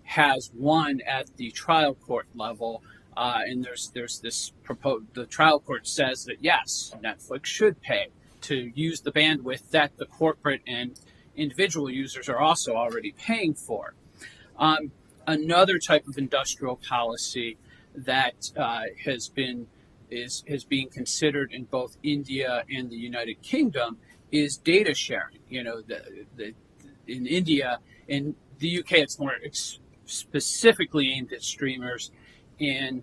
has won at the trial court level. And there's this proposed. The trial court says that yes, Netflix should pay to use the bandwidth that the corporate and individual users are also already paying for. Another type of industrial policy that has been being considered in both India and the United Kingdom is data sharing. You know, in India, in the UK, it's more specifically aimed at streamers. In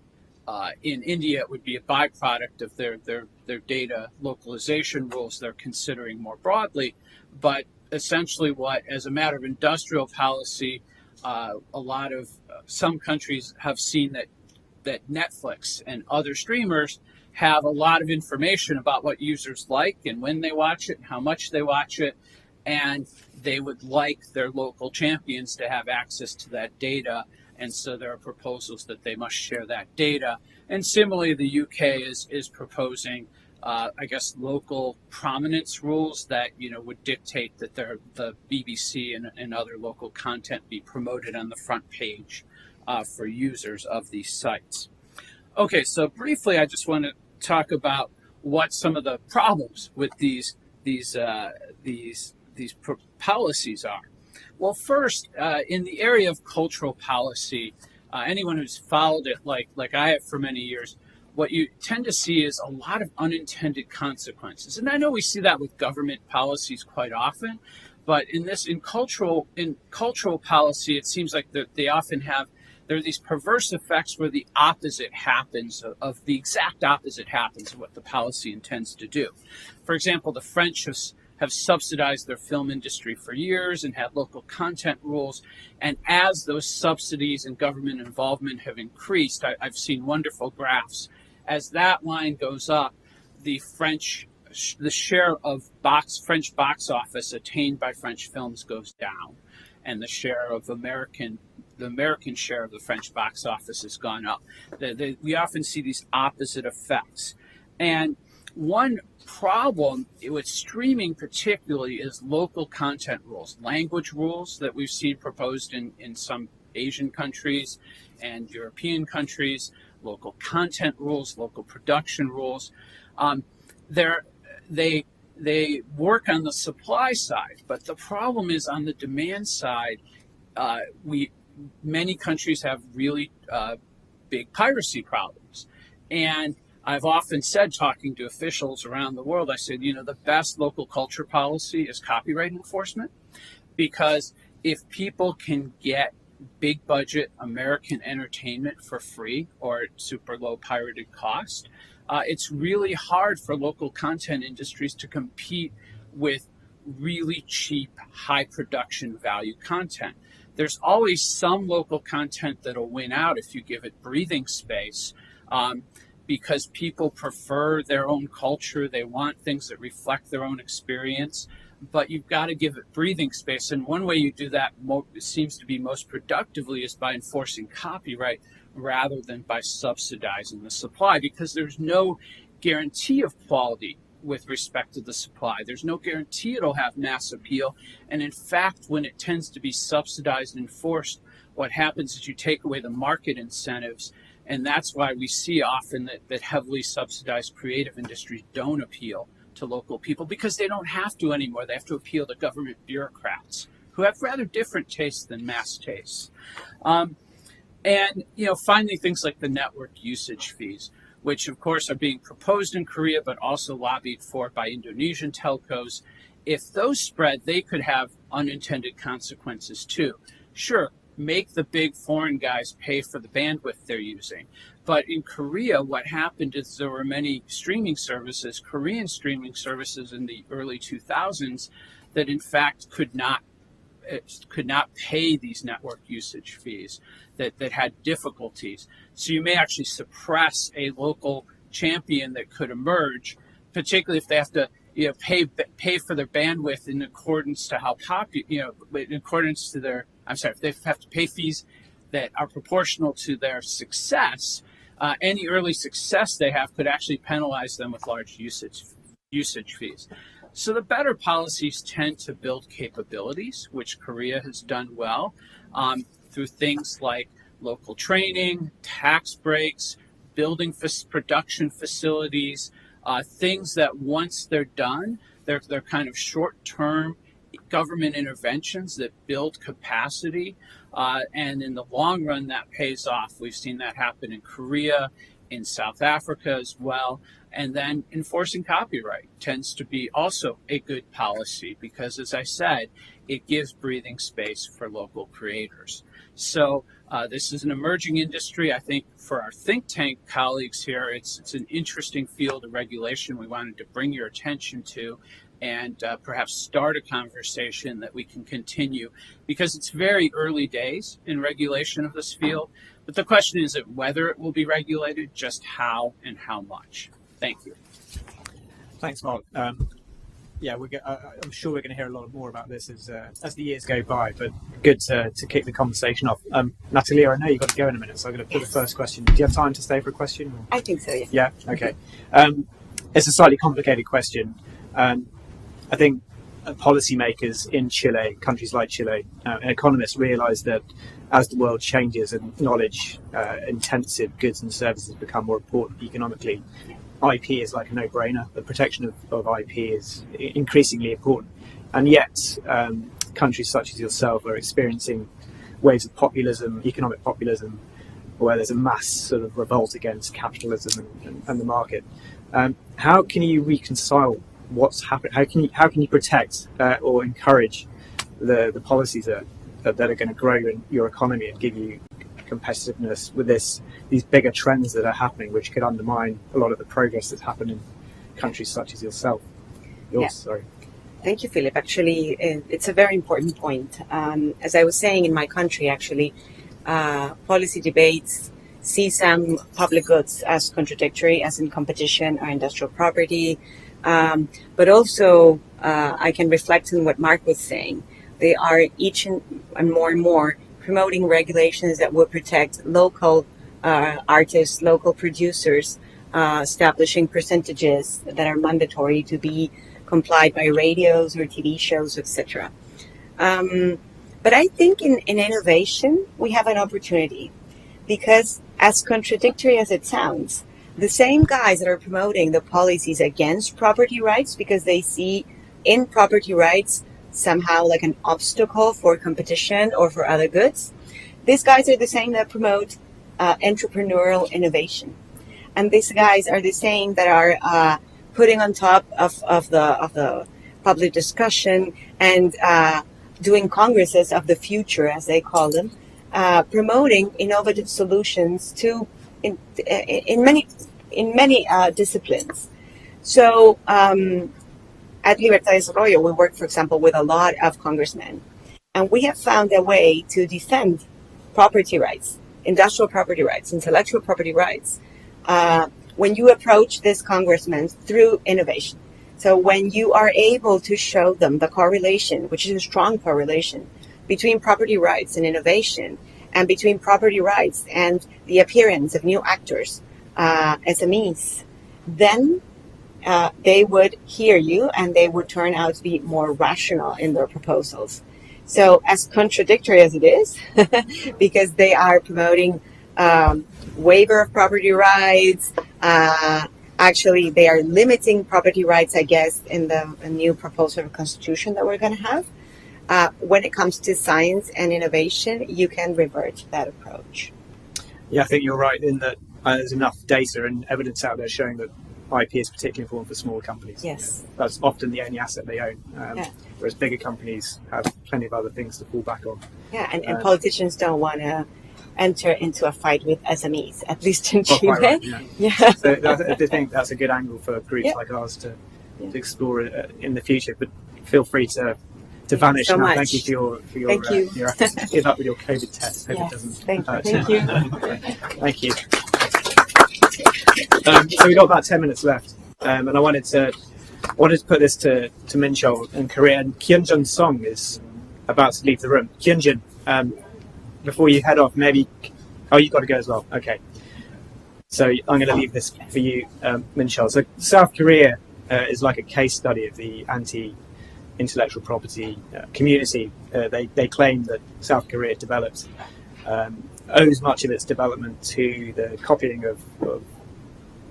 India, it would be a byproduct of their data localization rules they're considering more broadly. But essentially, as a matter of industrial policy, some countries have seen that Netflix and other streamers have a lot of information about what users like and when they watch it and how much they watch it, and they would like their local champions to have access to that data. And so there are proposals that they must share that data. And similarly, the UK is proposing, local prominence rules that would dictate that the BBC and other local content be promoted on the front page for users of these sites. Okay, so briefly, I just want to talk about what some of the problems with these policies are. Well, first, in the area of cultural policy, anyone who's followed it like I have for many years, what you tend to see is a lot of unintended consequences. And I know we see that with government policies quite often, but in cultural policy, it seems like they often there are these perverse effects where the opposite happens of the exact opposite happens of what the policy intends to do. For example, the French have subsidized their film industry for years and had local content rules. And as those subsidies and government involvement have increased, I've seen wonderful graphs. As that line goes up, the share of French box office attained by French films goes down, and the share of the American share of the French box office has gone up. We often see these opposite effects. And one problem with streaming particularly is local content rules, language rules that we've seen proposed in some Asian countries and European countries, local content rules, local production rules. They work on the supply side, but the problem is on the demand side, many countries have really big piracy problems. And I've often said, talking to officials around the world, I said, the best local culture policy is copyright enforcement, because if people can get big budget American entertainment for free or at super low pirated cost, it's really hard for local content industries to compete with really cheap, high production value content. There's always some local content that'll win out if you give it breathing space. Because people prefer their own culture. They want things that reflect their own experience, but you've got to give it breathing space. And one way you do that seems to be most productively is by enforcing copyright rather than by subsidizing the supply, because there's no guarantee of quality with respect to the supply. There's no guarantee it'll have mass appeal. And in fact, when it tends to be subsidized and enforced, what happens is you take away the market incentives. And that's why we see often that heavily subsidized creative industries don't appeal to local people, because they don't have to anymore. They have to appeal to government bureaucrats who have rather different tastes than mass tastes. And finally, things like the network usage fees, which of course are being proposed in Korea, but also lobbied for by Indonesian telcos. If those spread, they could have unintended consequences too. Sure, make the big foreign guys pay for the bandwidth they're using. But in Korea, what happened is there were many streaming services, Korean streaming services in the early 2000s, that in fact could not pay these network usage fees, that had difficulties. So you may actually suppress a local champion that could emerge, particularly if they have to pay for their bandwidth in accordance to how popular, in accordance to their, if they have to pay fees that are proportional to their success. Any early success they have could actually penalize them with large usage fees. So the better policies tend to build capabilities, which Korea has done well, through things like local training, tax breaks, building production facilities, things that once they're done, they're kind of short-term government interventions that build capacity, and in the long run that pays off. We've seen that happen in Korea, in South Africa as well. And then enforcing copyright tends to be also a good policy because, as I said, it gives breathing space for local creators. So this is an emerging industry. I think for our think tank colleagues here, it's an interesting field of regulation we wanted to bring your attention to and perhaps start a conversation that we can continue because it's very early days in regulation of this field. But the question isn't whether it will be regulated, just how and how much. Thank you. Thanks, Mark. Yeah, I'm sure we're going to hear a lot more about this as the years go by, but good to kick the conversation off. Natalia, I know you've got to go in a minute, so I'm going to put the first question. Do you have time to stay for a question? Or? I think so, yeah. Yeah, okay. It's a slightly complicated question. I think policymakers in Chile, countries like Chile, and economists realize that as the world changes and knowledge-intensive goods and services become more important economically, IP is like a no-brainer. The protection of IP is increasingly important. And yet, countries such as yourself are experiencing waves of populism, economic populism, where there's a mass sort of revolt against capitalism and the market. How can you reconcile what's happening? How can you protect or encourage the policies that are going to grow your economy and give you competitiveness with these bigger trends that are happening, which could undermine a lot of the progress that's happened in countries such as yourself? Sorry. Thank you, Philip. Actually, it's a very important point. As I was saying, in my country, actually, policy debates see some public goods as contradictory, as in competition or industrial property. But also, I can reflect on what Mark was saying. They are each and more promoting regulations that will protect local artists, local producers, establishing percentages that are mandatory to be complied by radios or TV shows, etc. But I think in innovation, we have an opportunity because, as contradictory as it sounds, the same guys that are promoting the policies against property rights because they see in property rights somehow like an obstacle for competition or for other goods, these guys are the same that promote entrepreneurial innovation. And these guys are the same that are putting on top of the public discussion and doing congresses of the future, as they call them, promoting innovative solutions to in many disciplines. So at Libertad Desarrollo, we work, for example, with a lot of congressmen, and we have found a way to defend property rights, industrial property rights, intellectual property rights, when you approach this congressman through innovation. So when you are able to show them the correlation, which is a strong correlation, between property rights and innovation, and between property rights and the appearance of new actors, SMEs, then they would hear you and they would turn out to be more rational in their proposals. So as contradictory as it is, because they are promoting waiver of property rights, actually they are limiting property rights, I guess, in the new proposal of constitution that we're going to have. When it comes to science and innovation, you can revert that approach. Yeah, I think you're right in that there's enough data and evidence out there showing that IP is particularly important for small companies. Yes. That's often the only asset they own, Yeah. whereas bigger companies have plenty of other things to fall back on. Yeah, and politicians don't want to enter into a fight with SMEs, at least in Well, Chile. quite right, yeah. Yeah. So I think that's a good angle for groups Yep. like ours to Yeah. explore in the future. But feel free to Thank vanish you so now. much. Thank you for your Thank you. your efforts. Good luck with your COVID test. Hope Yes, it doesn't thank you. hurt. Thank you. Thank you. So we've got about 10 minutes left, and I wanted to put this to Minchol in Korea. And Kyunjun Song is about to leave the room. Kyunjun, before you head off, maybe. Oh, you've got to go as well. Okay. So I'm going to leave this for you, Minchol. So South Korea is like a case study of the anti-intellectual property community. They claim that South Korea developed owes much of its development to the copying of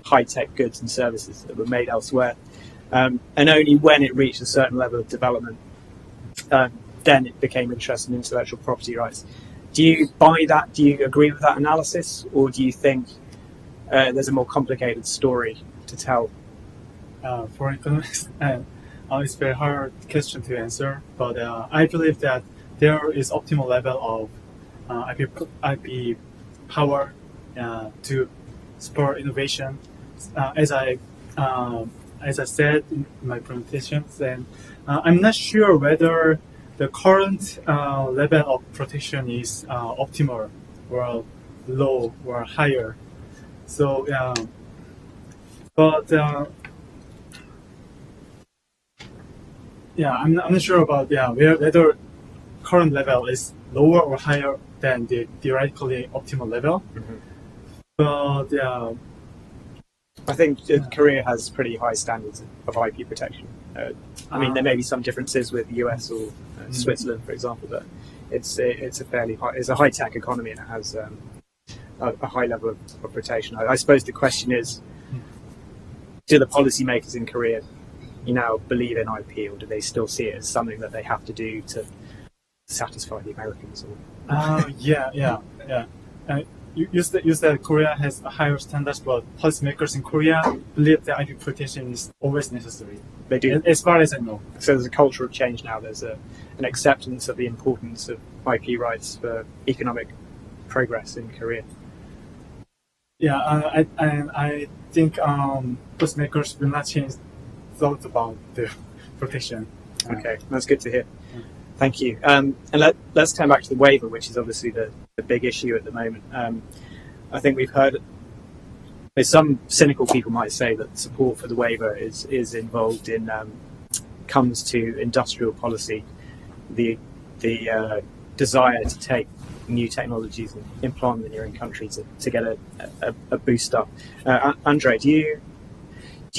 high-tech goods and services that were made elsewhere. And only when it reached a certain level of development, then it became interested in intellectual property rights. Do you buy that? Do you agree with that analysis? Or do you think there's a more complicated story to tell? For economics, it's a very hard question to answer, but I believe that there is optimal level of IP power to spur innovation. As I said in my presentation, then I'm not sure whether the current level of protection is optimal or low or higher. So, but I'm not sure about whether current level is lower or higher than the theoretically optimal level. Mm-hmm. But I think Korea has pretty high standards of IP protection. I mean, there may be some differences with the US or Switzerland, for example, but it's a fairly high, it's a high tech economy and it has a high level of protection. I suppose the question is, do the policymakers in Korea, believe in IP, or do they still see it as something that they have to do to satisfy the Americans? You said Korea has a higher standards, but policymakers in Korea believe that IP protection is always necessary. They do, as far as I know. So there's a cultural change now. There's an acceptance of the importance of IP rights for economic progress in Korea. I think policymakers will not change thoughts about the protection. Okay, that's good to hear. Thank you. And let's turn back to the waiver, which is obviously the big issue at the moment. I think we've heard some cynical people might say that support for the waiver is involved in comes to industrial policy, the desire to take new technologies and implant them in your own country to get a boost up. Andre, do you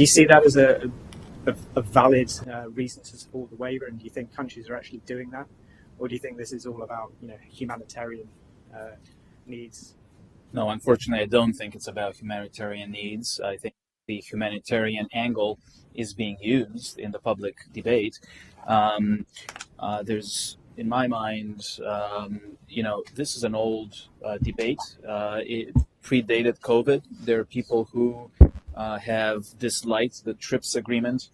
see that as a valid reason to support the waiver, and do you think countries are actually doing that, or do you think this is all about humanitarian needs? No, unfortunately, I don't think it's about humanitarian needs. I think the humanitarian angle is being used in the public debate. There's, in my mind, this is an old debate. It predated COVID. There are people who have disliked the TRIPS agreement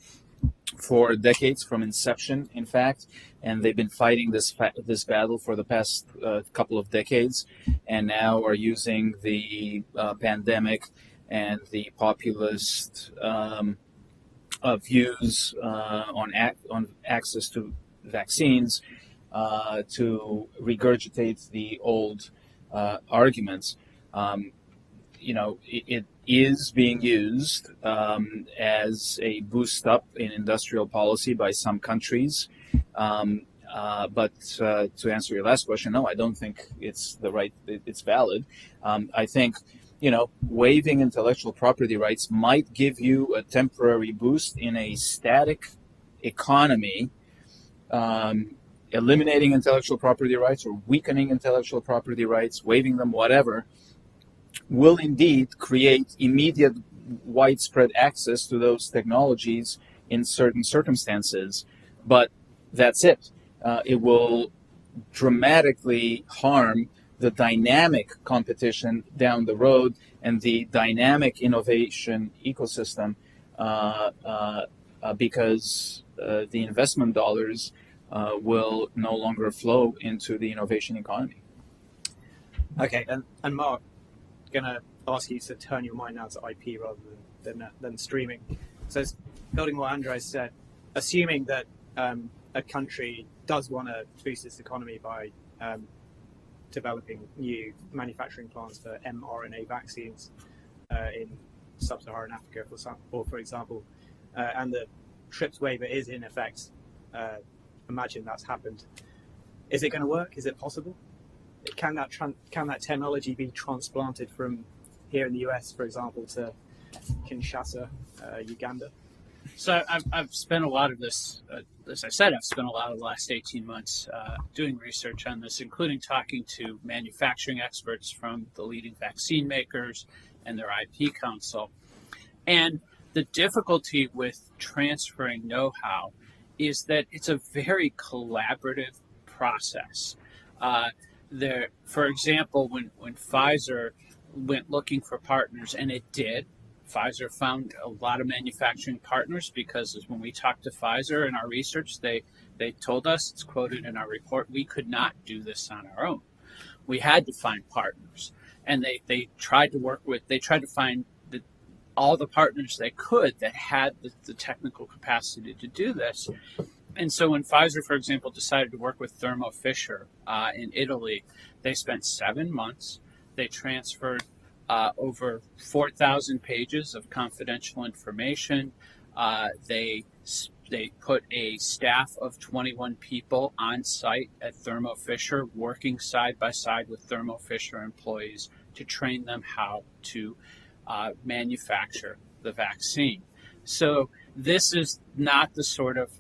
for decades, from inception, in fact, and they've been fighting this battle for the past couple of decades, and now are using the pandemic and the populist views on access to vaccines to regurgitate the old arguments. It is being used as a boost up in industrial policy by some countries. But to answer your last question, no, I don't think it's valid. I think, waiving intellectual property rights might give you a temporary boost in a static economy. Eliminating intellectual property rights or weakening intellectual property rights, waiving them, whatever, will indeed create immediate widespread access to those technologies in certain circumstances, but that's it. It will dramatically harm the dynamic competition down the road and the dynamic innovation ecosystem because the investment dollars will no longer flow into the innovation economy. Okay, and Mark, gonna ask you to turn your mind now to IP rather than streaming. So, building what Andres said, assuming that a country does want to boost its economy by developing new manufacturing plants for mRNA vaccines in sub-Saharan Africa, for example, and the TRIPS waiver is in effect, imagine that's happened. Is it going to work? Is it possible? Can that technology be transplanted from here in the US, for example, to Kinshasa, Uganda? So I've spent a lot of this, as I said, I've spent a lot of the last 18 months doing research on this, including talking to manufacturing experts from the leading vaccine makers and their IP council. And the difficulty with transferring know-how is that it's a very collaborative process. For example, when Pfizer went looking for partners, and it did, Pfizer found a lot of manufacturing partners because when we talked to Pfizer in our research, they told us, it's quoted in our report, we could not do this on our own. We had to find partners. And they tried to find all the partners they could that had the technical capacity to do this. And so when Pfizer, for example, decided to work with Thermo Fisher in Italy, they spent 7 months. They transferred over 4,000 pages of confidential information. They put a staff of 21 people on site at Thermo Fisher, working side by side with Thermo Fisher employees to train them how to manufacture the vaccine. So this is not the sort of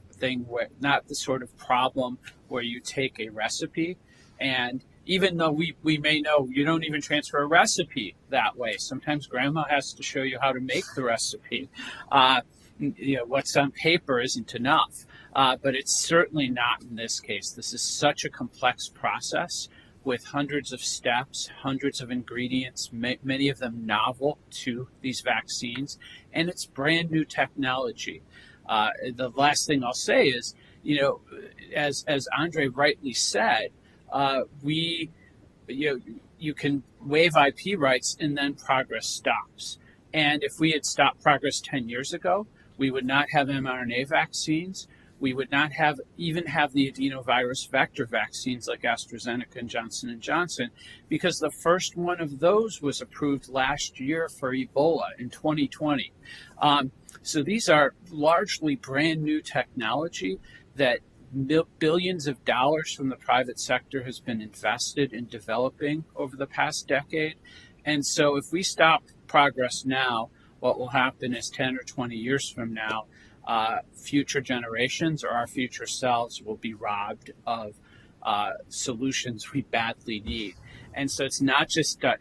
problem where you take a recipe, and even though we may know you don't even transfer a recipe that way. Sometimes grandma has to show you how to make the recipe. What's on paper isn't enough, but it's certainly not in this case. This is such a complex process with hundreds of steps, hundreds of ingredients, many of them novel to these vaccines, and it's brand new technology. The last thing I'll say is, as Andre rightly said, you can waive IP rights and then progress stops. And if we had stopped progress 10 years ago, we would not have mRNA vaccines. We would not even have the adenovirus vector vaccines like AstraZeneca and Johnson & Johnson, because the first one of those was approved last year for Ebola in 2020. So these are largely brand new technology that billions of dollars from the private sector has been invested in developing over the past decade. And so if we stop progress now, what will happen is 10 or 20 years from now, future generations or our future selves will be robbed of solutions we badly need. And so it's not just an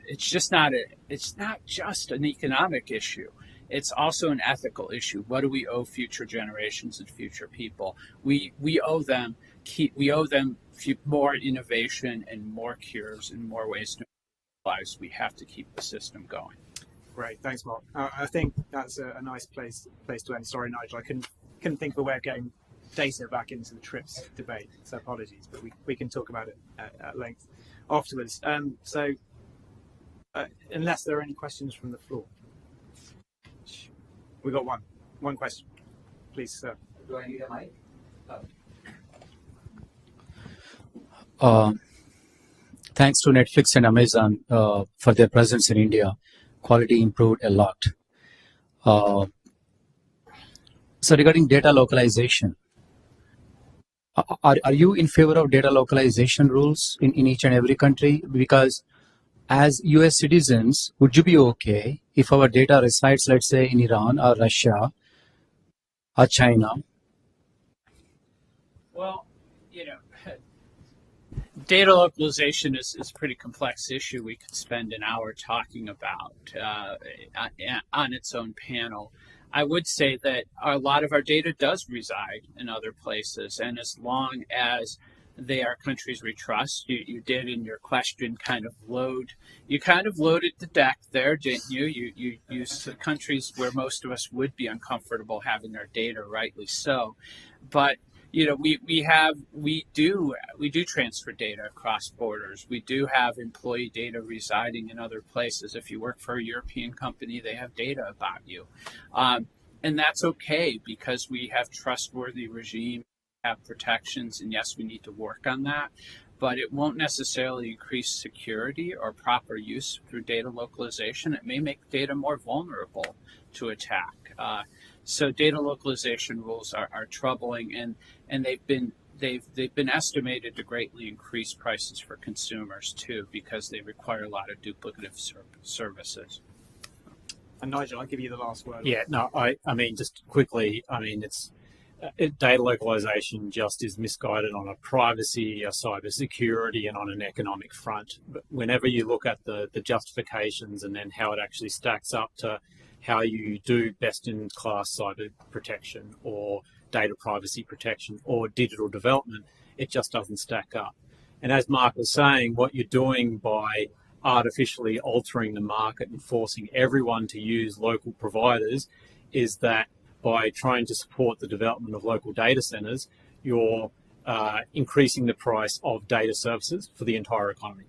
economic issue. It's also an ethical issue. What do we owe future generations and future people? We owe them more innovation and more cures and more ways to improve lives. We have to keep the system going. Great, thanks, Mark. I think that's a nice place to end. Sorry, Nigel, I couldn't think of a way of getting data back into the TRIPS debate, so apologies, but we can talk about it at length afterwards. Unless there are any questions from the floor. We got one question, please, sir. Do I need a mic? Thanks to Netflix and Amazon for their presence in India, quality improved a lot. So regarding data localization, are you in favor of data localization rules in each and every country? Because as US citizens, would you be okay if our data resides, let's say, in Iran or Russia or China? Well, data localization is a pretty complex issue we could spend an hour talking about on its own panel. I would say that a lot of our data does reside in other places, and as long as they are countries we trust. You did in your question you kind of loaded the deck there, didn't you? You used countries where most of us would be uncomfortable having our data, rightly so. But we do transfer data across borders. We do have employee data residing in other places. If you work for a European company, they have data about you. And that's okay because we have trustworthy regime, have protections, and yes, we need to work on that, but it won't necessarily increase security or proper use through data localization. It may make data more vulnerable to attack. So data localization rules are troubling, and they've been estimated to greatly increase prices for consumers too, because they require a lot of duplicative services. And Nigel, I'll give you the last word. Yeah, no, I mean, just quickly, I mean, data localization just is misguided on a privacy, a cybersecurity, and on an economic front. But whenever you look at the justifications and then how it actually stacks up to how you do best-in-class cyber protection or data privacy protection or digital development, it just doesn't stack up. And as Mark was saying, what you're doing by artificially altering the market and forcing everyone to use local providers is that by trying to support the development of local data centers, you're increasing the price of data services for the entire economy.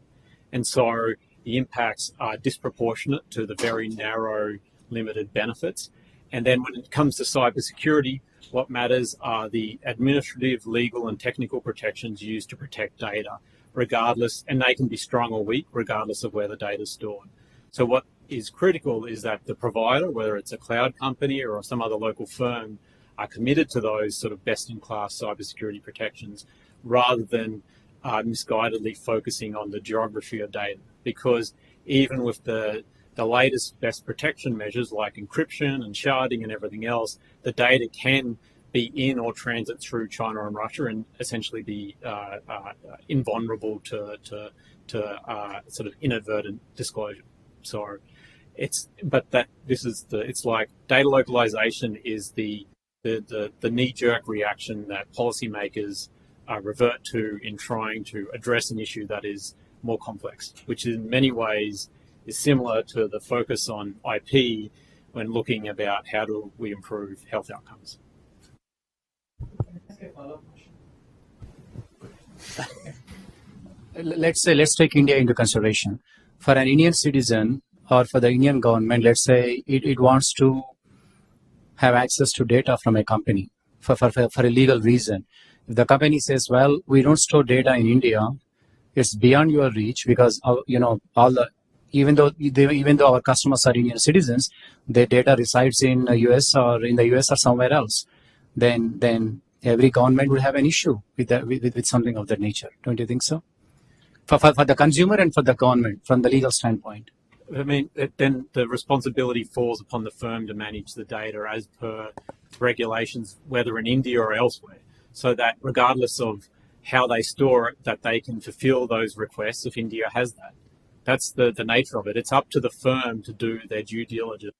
And so the impacts are disproportionate to the very narrow, limited benefits. And then when it comes to cybersecurity, what matters are the administrative, legal, and technical protections used to protect data, regardless, and they can be strong or weak, regardless of where the data is stored. So what is critical is that the provider, whether it's a cloud company or some other local firm, are committed to those sort of best-in-class cybersecurity protections rather than misguidedly focusing on the geography of data. Because even with the latest best protection measures like encryption and sharding and everything else, the data can be in or transit through China and Russia and essentially be invulnerable to sort of inadvertent disclosure. So it's like data localization is the knee-jerk reaction that policymakers revert to in trying to address an issue that is more complex, which in many ways is similar to the focus on IP when looking about how do we improve health outcomes. Let's take India into consideration. For an Indian citizen or for the Indian government, let's say it wants to have access to data from a company for a legal reason. If the company says, well, we don't store data in India, it's beyond your reach because even though our customers are Indian citizens, their data resides in the US or somewhere else, then every government would have an issue with something of that nature. Don't you think so? For the consumer and for the government, from the legal standpoint. I mean, then the responsibility falls upon the firm to manage the data as per regulations, whether in India or elsewhere, so that regardless of how they store it, that they can fulfill those requests if India has that. That's the nature of it. It's up to the firm to do their due diligence,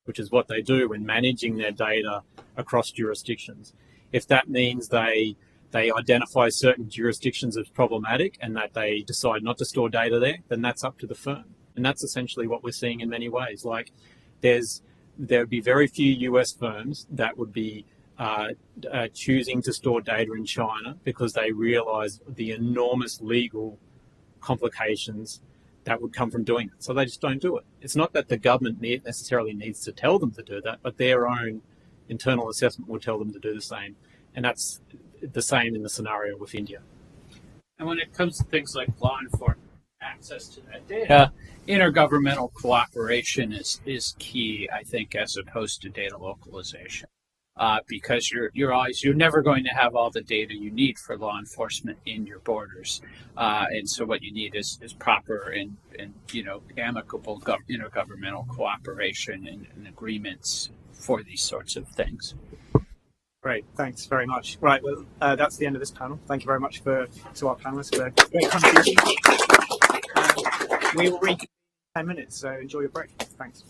which is what they do when managing their data across jurisdictions. If that means they identify certain jurisdictions as problematic and that they decide not to store data there, then that's up to the firm. And that's essentially what we're seeing in many ways. Like there would be very few US firms that would be choosing to store data in China because they realize the enormous legal complications that would come from doing it. So they just don't do it. It's not that the government necessarily needs to tell them to do that, but their own internal assessment will tell them to do the same. And that's the same in the scenario with India. And when it comes to things like law enforcement access to that data, intergovernmental cooperation is key, I think, as opposed to data localization. Because you're never going to have all the data you need for law enforcement in your borders, and so what you need is proper and amicable intergovernmental cooperation and agreements for these sorts of things. Great, thanks very much. Right, well, that's the end of this panel. Thank you very much to our panelists for their great contributions. We will reconvene in 10 minutes, so enjoy your break. Thanks.